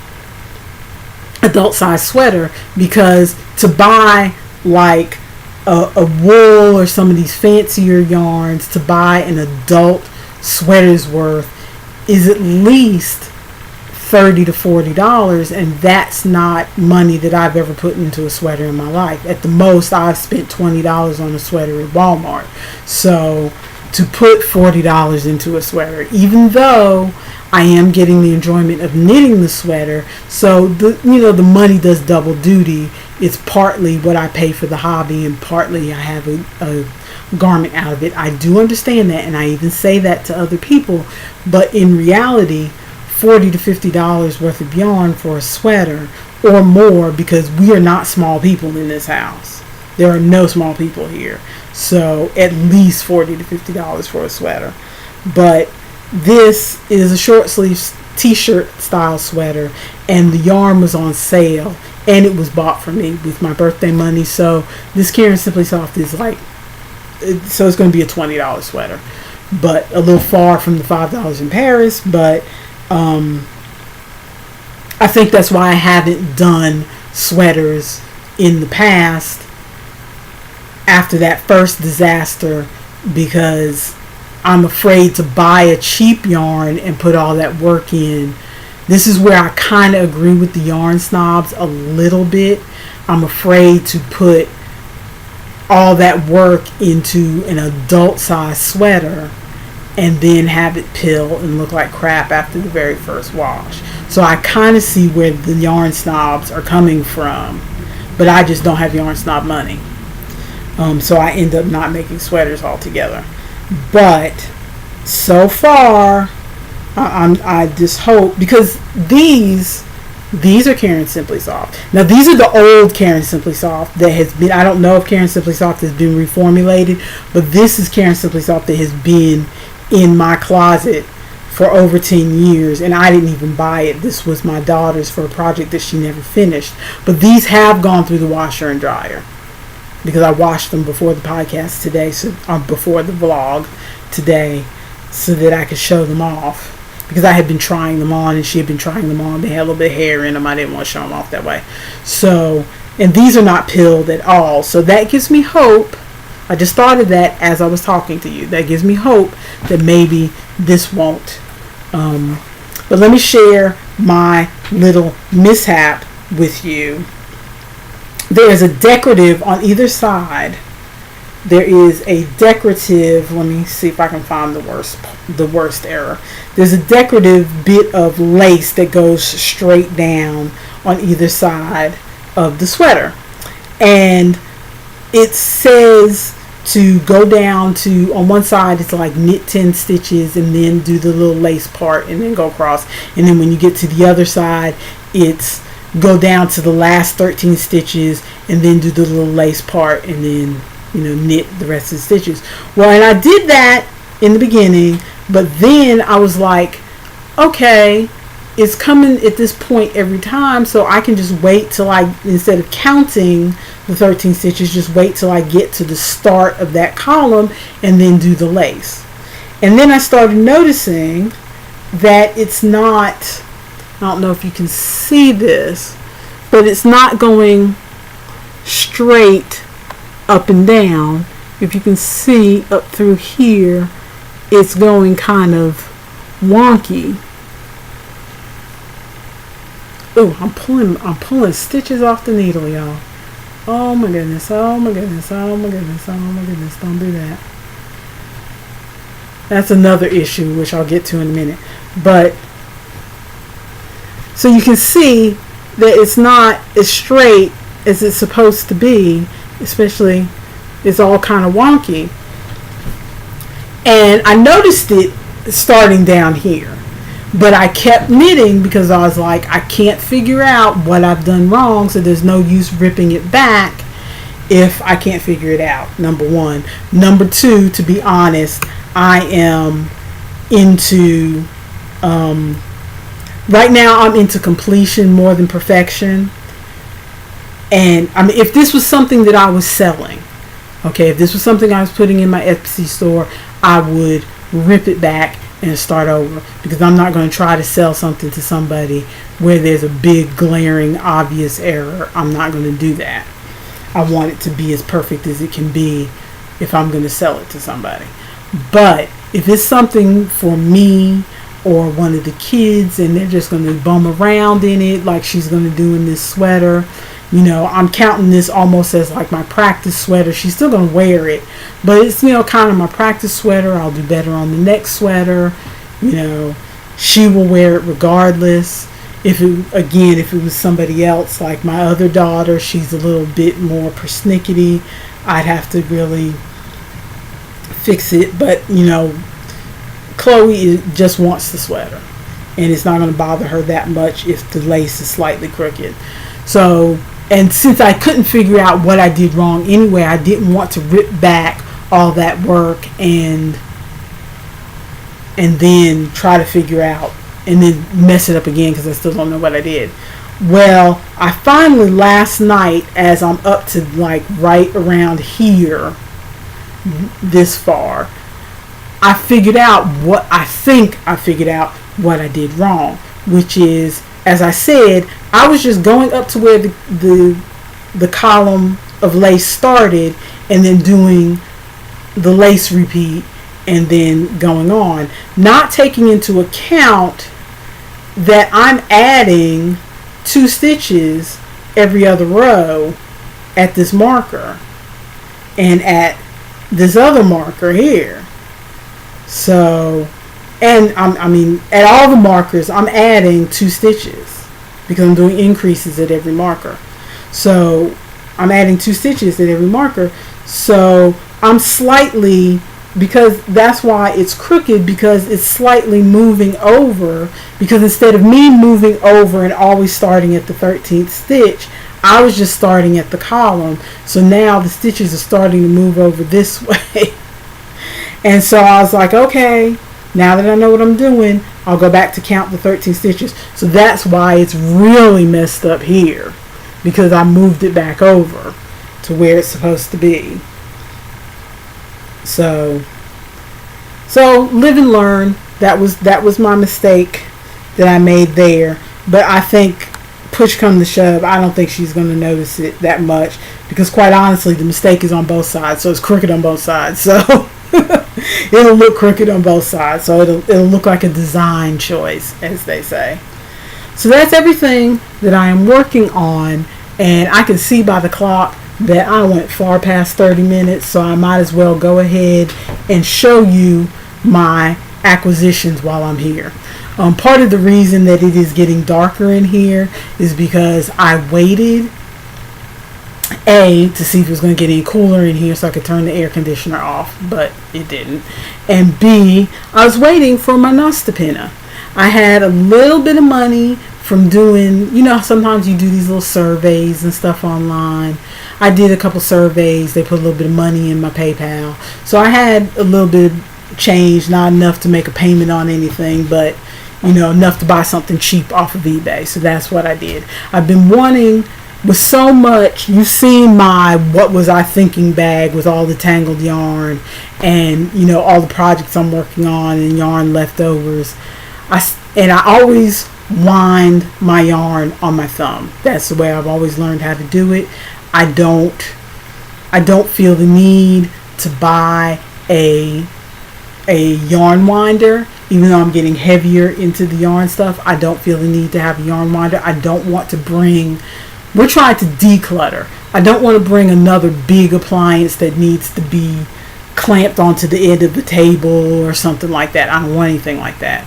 adult size sweater, because to buy like a wool or some of these fancier yarns, to buy an adult sweater's worth is at least $30 to $40, and that's not money that I've ever put into a sweater in my life. At the most, I've spent $20 on a sweater at Walmart. So to put $40 into a sweater, even though I am getting the enjoyment of knitting the sweater, so the money does double duty. It's partly what I pay for the hobby, and partly I have a garment out of it. I do understand that, and I even say that to other people, but in reality, $40 to $50 worth of yarn for a sweater or more, because we are not small people in this house. There are no small people here. So at least $40 to $50 for a sweater. But this is a short sleeve t-shirt style sweater, and the yarn was on sale, and it was bought for me with my birthday money. So this Caron Simply Soft is so it's going to be a $20 sweater, but a little far from the $5 in Paris. But I think that's why I haven't done sweaters in the past after that first disaster, because I'm afraid to buy a cheap yarn and put all that work in. This is where I kind of agree with the yarn snobs a little bit. I'm afraid to put all that work into an adult size sweater and then have it pill and look like crap after the very first wash. So I kind of see where the yarn snobs are coming from, but I just don't have yarn snob money. So I end up not making sweaters altogether. But so far, I just hope, because these are Caron Simply Soft. Now these are the old Caron Simply Soft that has been, I don't know if Caron Simply Soft has been reformulated, but this is Caron Simply Soft that has been in my closet for over 10 years, and I didn't even buy it. This was my daughter's for a project that she never finished. But these have gone through the washer and dryer, because I washed them before the podcast today, before the vlog today, so that I could show them off. Because I had been trying them on, and she had been trying them on. They had a little bit of hair in them. I didn't want to show them off that way. So, and these are not pilled at all. So that gives me hope. I just thought of that as I was talking to you. That gives me hope that maybe this won't. But let me share my little mishap with you. There is a decorative on either side. There is a decorative, let me see if I can find the worst error. There's a decorative bit of lace that goes straight down on either side of the sweater. And it says to go down to, on one side it's like knit 10 stitches and then do the little lace part and then go across. And then when you get to the other side, it's go down to the last 13 stitches and then do the little lace part and then knit the rest of the stitches. Well, and I did that in the beginning, but then I was like, okay, it's coming at this point every time, so I can just wait till instead of counting the 13 stitches, just wait till I get to the start of that column and then do the lace. And then I started noticing that it's not, I don't know if you can see this, but it's not going straight up and down. If you can see up through here, it's going kind of wonky. Oh, I'm pulling stitches off the needle, y'all. Oh my goodness, oh my goodness, oh my goodness, oh my goodness, don't do that. That's another issue, which I'll get to in a minute. But, so you can see that it's not as straight as it's supposed to be, especially it's all kind of wonky. And I noticed it starting down here, but I kept knitting because I was like, I can't figure out what I've done wrong, so there's no use ripping it back if I can't figure it out, number one. Number two, to be honest, I am into right now I'm into completion more than perfection. And I mean, if this was something that I was selling, okay, if this was something I was putting in my Etsy store, I would rip it back and start over, because I'm not going to try to sell something to somebody where there's a big glaring obvious error. I'm not going to do that. I want it to be as perfect as it can be if I'm going to sell it to somebody. But if it's something for me, or one of the kids, and they're just going to bum around in it like she's going to do in this sweater. You know, I'm counting this almost as like my practice sweater. She's still going to wear it, but it's, you know, kind of my practice sweater. I'll do better on the next sweater. You know, she will wear it regardless. If it was somebody else, like my other daughter, she's a little bit more persnickety. I'd have to really fix it. But, you know, Chloe just wants the sweater, and it's not going to bother her that much if the lace is slightly crooked. So, and since I couldn't figure out what I did wrong anyway, I didn't want to rip back all that work and then try to figure out and then mess it up again because I still don't know what I did. Well, I finally last night, as I'm up to like right around here, this far, I figured out what I figured out what I did wrong, which is, as I said, I was just going up to where the column of lace started and then doing the lace repeat and then going on, not taking into account that I'm adding 2 stitches every other row at this marker and at this other marker here. So, and I mean, at all the markers, I'm adding 2 stitches because I'm doing increases at every marker. So, I'm adding 2 stitches at every marker. So, I'm slightly, because that's why it's crooked, because it's slightly moving over, because instead of me moving over and always starting at the 13th stitch, I was just starting at the column. So now the stitches are starting to move over this way. And so I was like, okay, now that I know what I'm doing, I'll go back to count the 13 stitches. So that's why it's really messed up here, because I moved it back over to where it's supposed to be. So live and learn. That was my mistake that I made there. But I think, push come to shove, I don't think she's going to notice it that much, because quite honestly, the mistake is on both sides. So it's crooked on both sides. So it'll look crooked on both sides. So it'll look like a design choice, as they say. So that's everything that I am working on, and I can see by the clock that I went far past 30 minutes, so I might as well go ahead and show you my acquisitions while I'm here. Part of the reason that it is getting darker in here is because I waited, A, to see if it was going to get any cooler in here so I could turn the air conditioner off, but it didn't. And B, I was waiting for my Nostipena. I had a little bit of money from doing, you know, sometimes you do these little surveys and stuff online. I did a couple surveys. They put a little bit of money in my PayPal. So I had a little bit of change, not enough to make a payment on anything, but, you know, enough to buy something cheap off of eBay. So that's what I did. I've been wanting, with so much, you've seen my what was I thinking bag with all the tangled yarn and, you know, all the projects I'm working on and yarn leftovers. I always wind my yarn on my thumb. That's the way I've always learned how to do it. I don't feel the need to buy a yarn winder, even though I'm getting heavier into the yarn stuff. I don't feel the need to have a yarn winder. I don't want to bring, we're trying to declutter. I don't want to bring another big appliance that needs to be clamped onto the end of the table or something like that. I don't want anything like that.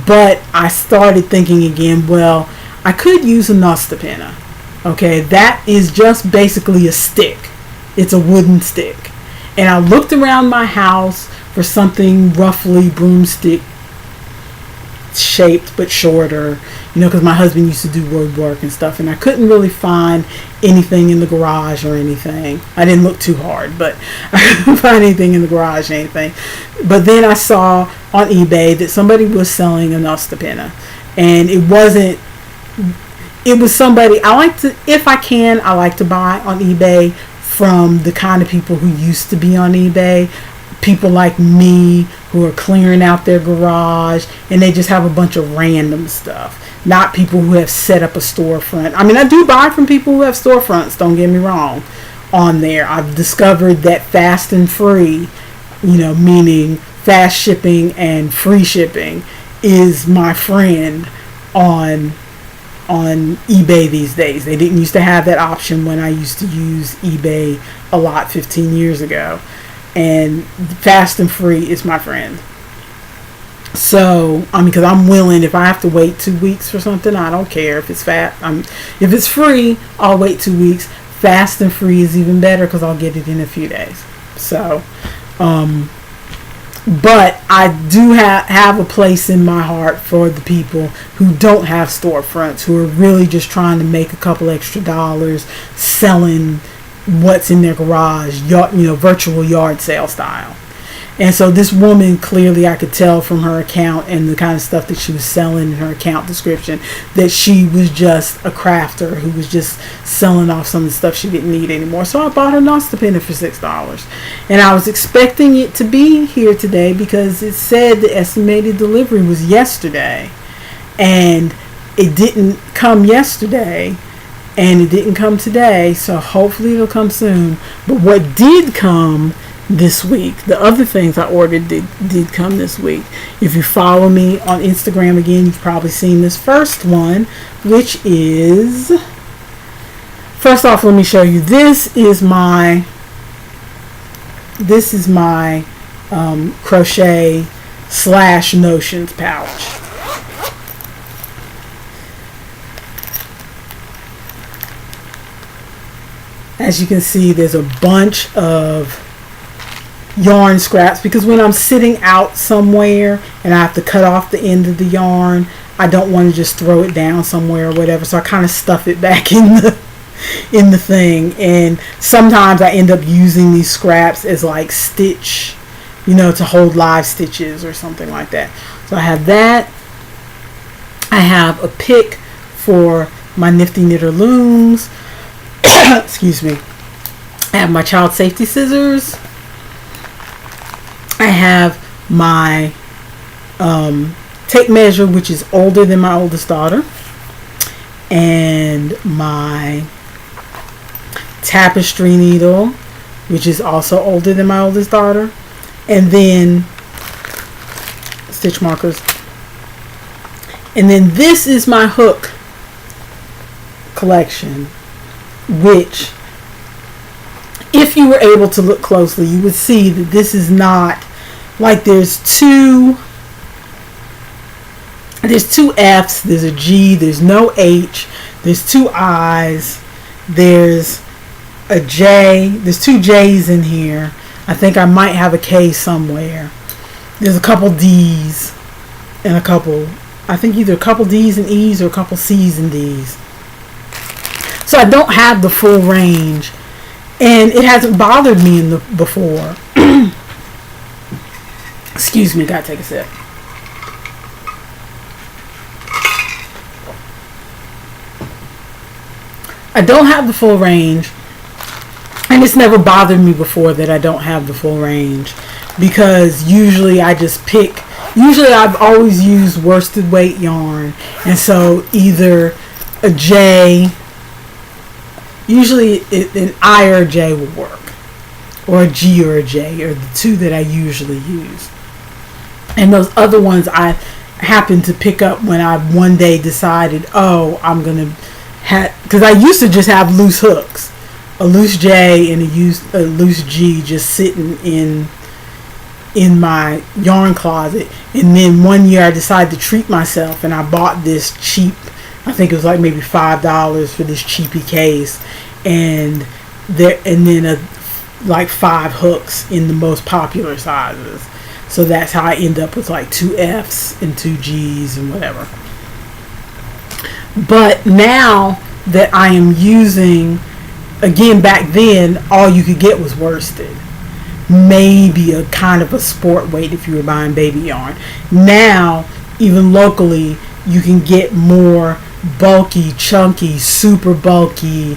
But I started thinking again, well, I could use a Nostipena. Okay, that is just basically a stick. It's a wooden stick. And I looked around my house for something roughly broomstick shaped but shorter, you know, because my husband used to do woodwork and stuff, and I couldn't really find anything in the garage or anything. I didn't look too hard, but I couldn't find anything in the garage or anything. But then I saw on eBay that somebody was selling a Nostipena, and it was somebody I like to, if I can, I like to buy on eBay from the kind of people who used to be on eBay. People like me who are clearing out their garage and they just have a bunch of random stuff. Not people who have set up a storefront. I mean, I do buy from people who have storefronts, don't get me wrong, on there. I've discovered that fast and free, you know, meaning fast shipping and free shipping, is my friend on eBay these days. They didn't used to have that option when I used to use eBay a lot 15 years ago. And Fast and Free is my friend. So, because I'm willing, if I have to wait 2 weeks for something, I don't care if it's if it's free, I'll wait 2 weeks. Fast and Free is even better because I'll get it in a few days. So, but I do have a place in my heart for the people who don't have storefronts, who are really just trying to make a couple extra dollars selling what's in their garage, virtual yard sale style. And so this woman, clearly I could tell from her account and the kind of stuff that she was selling in her account description that she was just a crafter who was just selling off some of the stuff she didn't need anymore. So I bought her Nostapender for $6. And I was expecting it to be here today because it said the estimated delivery was yesterday. And it didn't come yesterday. And it didn't come today. So hopefully it'll come soon. But what did come this week, the other things I ordered did come this week. If you follow me on Instagram, again, you've probably seen this first one, which is, first off, let me show you. This is my crochet / notions pouch. As you can see, there's a bunch of yarn scraps, because when I'm sitting out somewhere and I have to cut off the end of the yarn, I don't want to just throw it down somewhere or whatever, so I kind of stuff it back in the thing. And sometimes I end up using these scraps as like stitch, to hold live stitches or something like that. So I have that. I have a pick for my Nifty Knitter looms. Excuse me. I have my child safety scissors. I have my tape measure, which is older than my oldest daughter, and my tapestry needle, which is also older than my oldest daughter, and then stitch markers. And then this is my hook collection, which, if you were able to look closely, you would see that this is not like there's two F's, there's a G, there's no H, there's two I's, there's a J, there's two J's in here. I think I might have a K somewhere. There's a couple D's and I think either a couple D's and E's or a couple C's and D's. So I don't have the full range. And it hasn't bothered me before. Excuse me, gotta take a sip. I don't have the full range. And it's never bothered me before that I don't have the full range. Because usually I just pick. Usually I've always used worsted weight yarn. And so either a J, usually an I or a J will work, or a G or a J, or the two that I usually use. And those other ones I happened to pick up when I one day decided, I'm going to have, because I used to just have loose hooks, a loose J and a loose G just sitting in my yarn closet. And then one year I decided to treat myself and I bought this cheap, I think it was like maybe $5 for this cheapy case, and then like 5 hooks in the most popular sizes. So that's how I end up with like 2 F's and 2 G's and whatever. But now that I am using, again, back then all you could get was worsted, maybe a kind of a sport weight if you were buying baby yarn. Now even locally you can get more bulky, chunky, super bulky,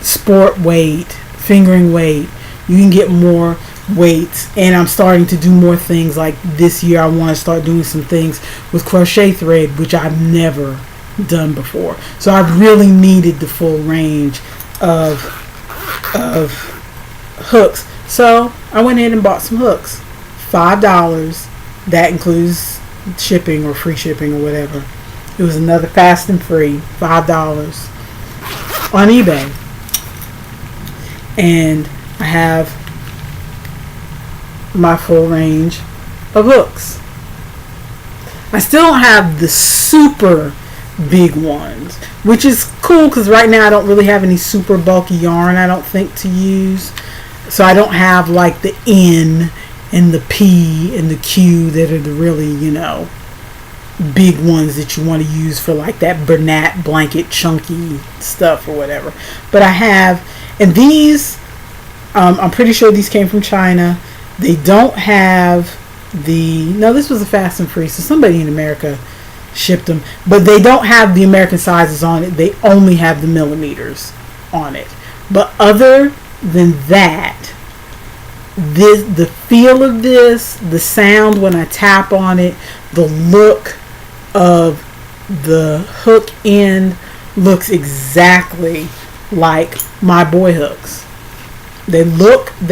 sport weight, fingering weight. You can get more weights, and I'm starting to do more things. Like this year I want to start doing some things with crochet thread, which I've never done before. So I've really needed the full range of hooks. So I went ahead and bought some hooks. $5, that includes shipping or free shipping or whatever. It was another fast and free, $5 on eBay. And I have my full range of hooks. I still don't have the super big ones, which is cool because right now I don't really have any super bulky yarn, I don't think, to use. So I don't have like the N and the P and the Q that are the really, big ones that you want to use for like that Bernat blanket chunky stuff or whatever. But I have, and these, I'm pretty sure these came from China. They don't have no, this was a fast and free, so somebody in America shipped them, but they don't have the American sizes on it. They only have the millimeters on it. But other than that, the feel of this, the sound when I tap on it, the look of the hook end looks exactly like my boy hooks. They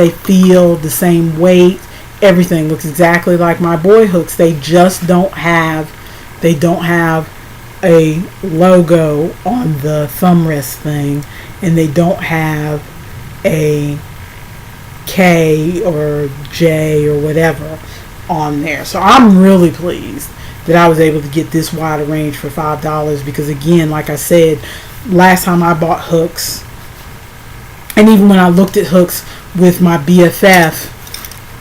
feel the same weight. Everything looks exactly like my boy hooks. They just don't have a logo on the thumb rest thing, and they don't have a K or J or whatever on there. So I'm really pleased that I was able to get this wide a range for $5 because, again, like I said, last time I bought hooks, and even when I looked at hooks with my BFF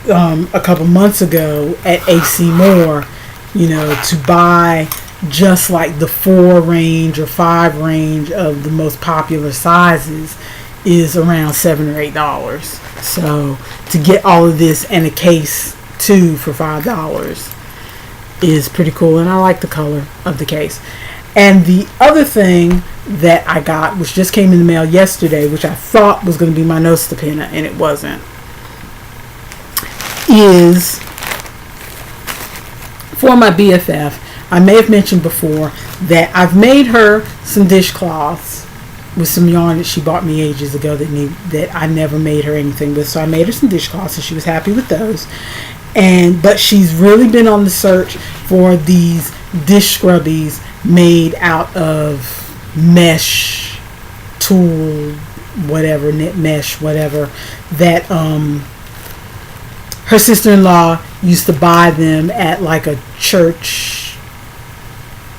a couple months ago at AC Moore, to buy just like the 4 range or 5 range of the most popular sizes is around $7 or $8. So to get all of this and a case too for $5 is pretty cool, and I like the color of the case. And the other thing that I got, which just came in the mail yesterday, which I thought was going to be my Nostapena, and it wasn't, is for my BFF. I may have mentioned before that I've made her some dishcloths with some yarn that she bought me ages ago that I never made her anything with. So I made her some dishcloths, and she was happy with those. But she's really been on the search for these dish scrubbies made out of mesh, tulle, whatever, knit mesh, whatever, that her sister-in-law used to buy them at like a church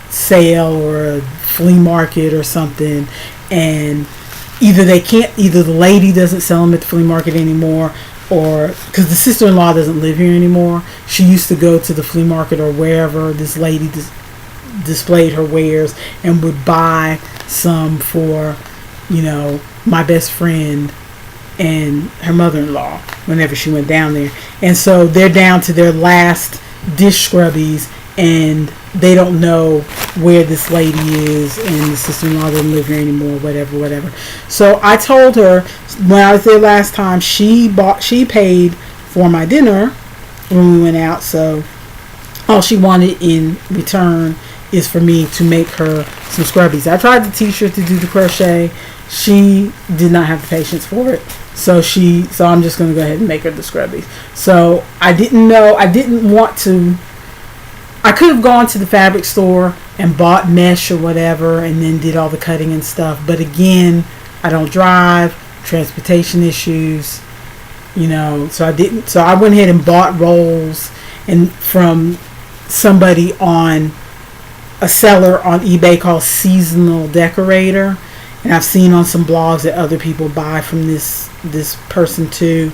sale or a flea market or something, and either the lady doesn't sell them at the flea market anymore, or because the sister-in-law doesn't live here anymore. She used to go to the flea market or wherever this lady displayed her wares and would buy some for my best friend and her mother-in-law whenever she went down there. And so they're down to their last dish scrubbies, and they don't know where this lady is, and the sister-in-law doesn't live here anymore, whatever. So I told her when I was there last time, she paid for my dinner when we went out, so all she wanted in return is for me to make her some scrubbies. I tried to teach her to do the crochet. She did not have the patience for it. So I'm just going to go ahead and make her the scrubbies. So I could have gone to the fabric store and bought mesh or whatever and then did all the cutting and stuff. But again, I don't drive, transportation issues, so I didn't. So I went ahead and bought rolls and from somebody on a seller on eBay called Seasonal Decorator. And I've seen on some blogs that other people buy from this person too.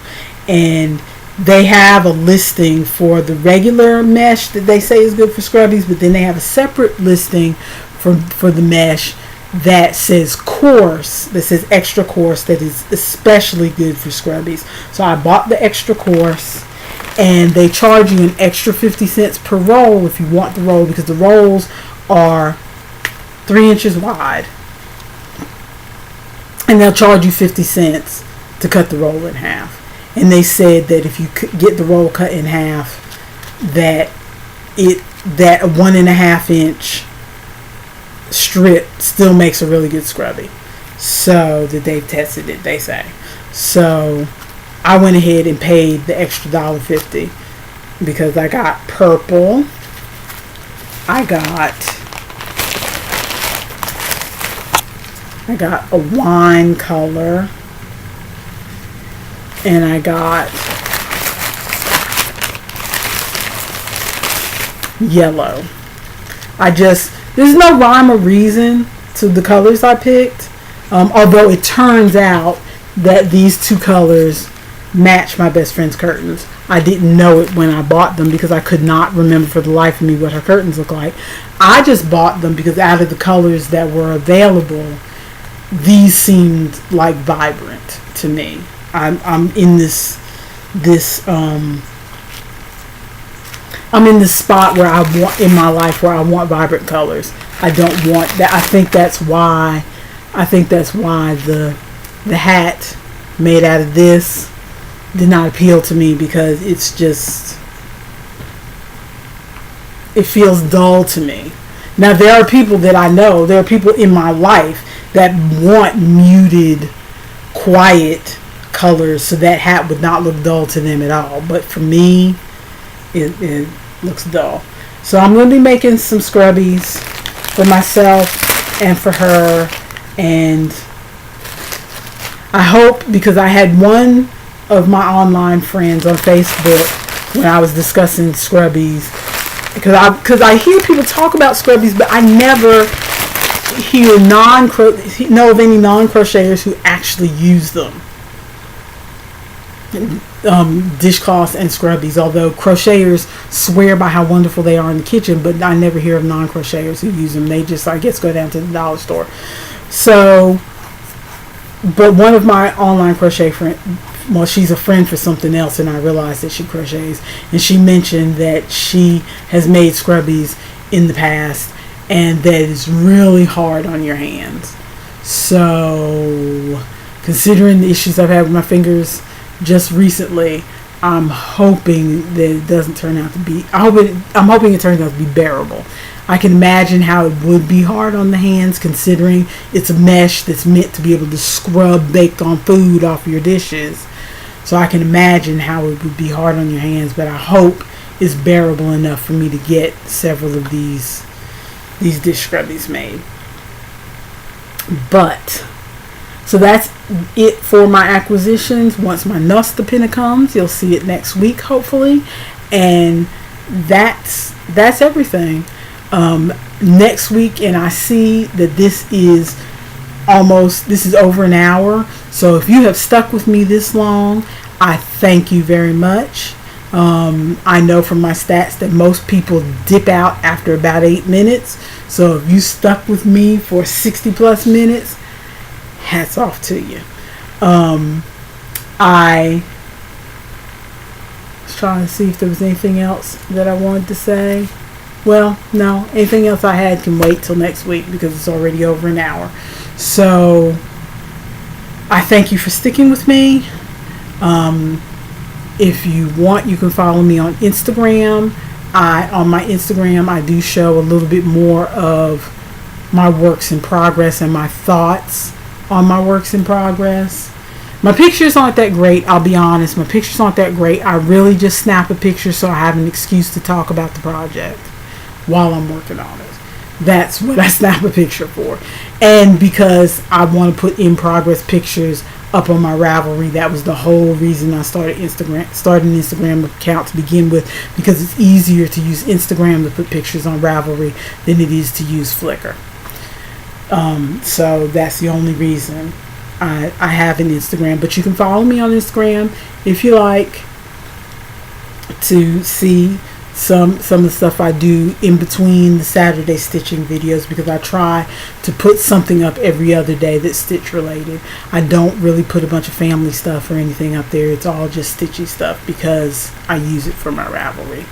And they have a listing for the regular mesh that they say is good for scrubbies, but then they have a separate listing for the mesh that says coarse, that says extra coarse, that is especially good for scrubbies. So I bought the extra coarse, and they charge you an extra 50 cents per roll if you want the roll, because the rolls are 3 inches wide. And they'll charge you 50 cents to cut the roll in half. And they said that if you get the roll cut in half, that a 1.5 inch strip still makes a really good scrubby. So that they've tested it, they say. So I went ahead and paid the extra $1.50 because I got purple. I got a wine color, and I got yellow. There's no rhyme or reason to the colors I picked, although it turns out that these two colors match my best friend's curtains. I didn't know it when I bought them because I could not remember for the life of me what her curtains look like. I just bought them because out of the colors that were available, these seemed like vibrant to me. I'm in this I'm in this spot where I want in my life where I want vibrant colors. I don't want that. I think that's why the hat made out of this did not appeal to me, because it feels dull to me. Now, there are people that I know, there are people in my life that want muted, quiet colors so that hat would not look dull to them at all. But for me, it looks dull. So I'm going to be making some scrubbies for myself and for her. And I hope, because I had one of my online friends on Facebook when I was discussing scrubbies, because I hear people talk about scrubbies, but I never know of any non-crocheters who actually use them. Dishcloths and scrubbies, although crocheters swear by how wonderful they are in the kitchen, but I never hear of non-crocheters who use them. They just, I guess, go down to the dollar store. So, but one of my online crochet friends, well, she's a friend for something else, and I realized that she crochets, and she mentioned that she has made scrubbies in the past, and that it's really hard on your hands. So, considering the issues I've had with my fingers just recently, I'm hoping that it doesn't turn out to be, I'm hoping it turns out to be bearable. I can imagine how it would be hard on the hands, considering it's a mesh that's meant to be able to scrub baked on food off your dishes. So I can imagine how it would be hard on your hands, but I hope it's bearable enough for me to get several of these dish scrubbies made. But, so that's it for my acquisitions. Once my Nosta pinna comes, you'll see it next week, hopefully. And that's everything. Next week, and I see that this is over an hour. So if you have stuck with me this long, I thank you very much. I know from my stats that most people dip out after about 8 minutes. So if you stuck with me for 60 plus minutes, hats off to you. I was trying to see if there was anything else that I wanted to say. Well, no, anything else I had can wait till next week because it's already over an hour. So I thank you for sticking with me. If you want, you can follow me on Instagram. On my Instagram, I do show a little bit more of my works in progress and my thoughts on my works in progress. My pictures aren't that great, I'll be honest. My pictures aren't that great. I really just snap a picture so I have an excuse to talk about the project while I'm working on it. That's what I snap a picture for. And because I want to put in progress pictures up on my Ravelry, that was the whole reason I started an Instagram account to begin with, because it's easier to use Instagram to put pictures on Ravelry than it is to use Flickr. So that's the only reason I have an Instagram. But you can follow me on Instagram if you like to see some of the stuff I do in between the Saturday stitching videos, because I try to put something up every other day that's stitch related. I don't really put a bunch of family stuff or anything up there. It's all just stitchy stuff because I use it for my Ravelry.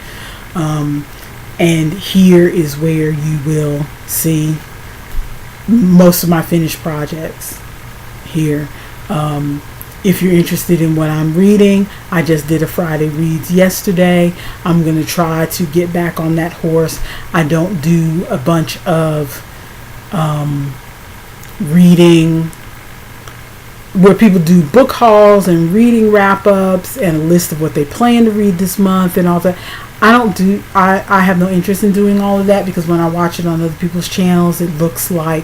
And here is where you will see most of my finished projects here. If you're interested in what I'm reading, I just did a Friday Reads yesterday. I'm going to try to get back on that horse. I don't do a bunch of reading where people do book hauls and reading wrap-ups and a list of what they plan to read this month and all that. I have no interest in doing all of that, because when I watch it on other people's channels, it looks like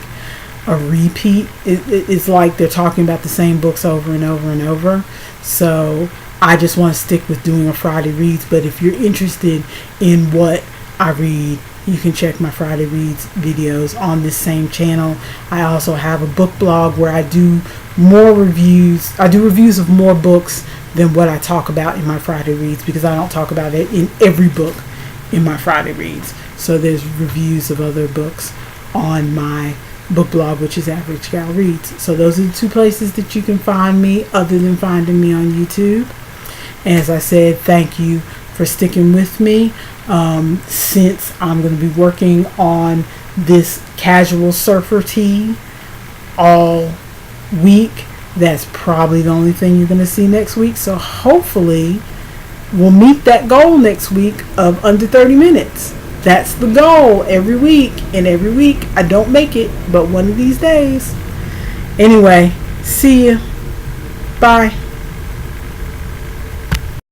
a repeat. It's like they're talking about the same books over and over and over. So I just want to stick with doing a Friday Reads. But if you're interested in what I read, you can check my Friday Reads videos on this same channel. I also have a book blog where I do more reviews. I do reviews of more books than what I talk about in my Friday Reads, because I don't talk about it in every book in my Friday Reads. So there's reviews of other books on my book blog, which is Average Gal Reads. So those are the two places that you can find me, other than finding me on YouTube. As I said, thank you for sticking with me. Since I'm going to be working on this casual surfer tee all week, that's probably the only thing you're going to see next week. So hopefully we'll meet that goal next week of under 30 minutes. That's the goal every week. And every week I don't make it, but one of these days. Anyway, see ya. Bye.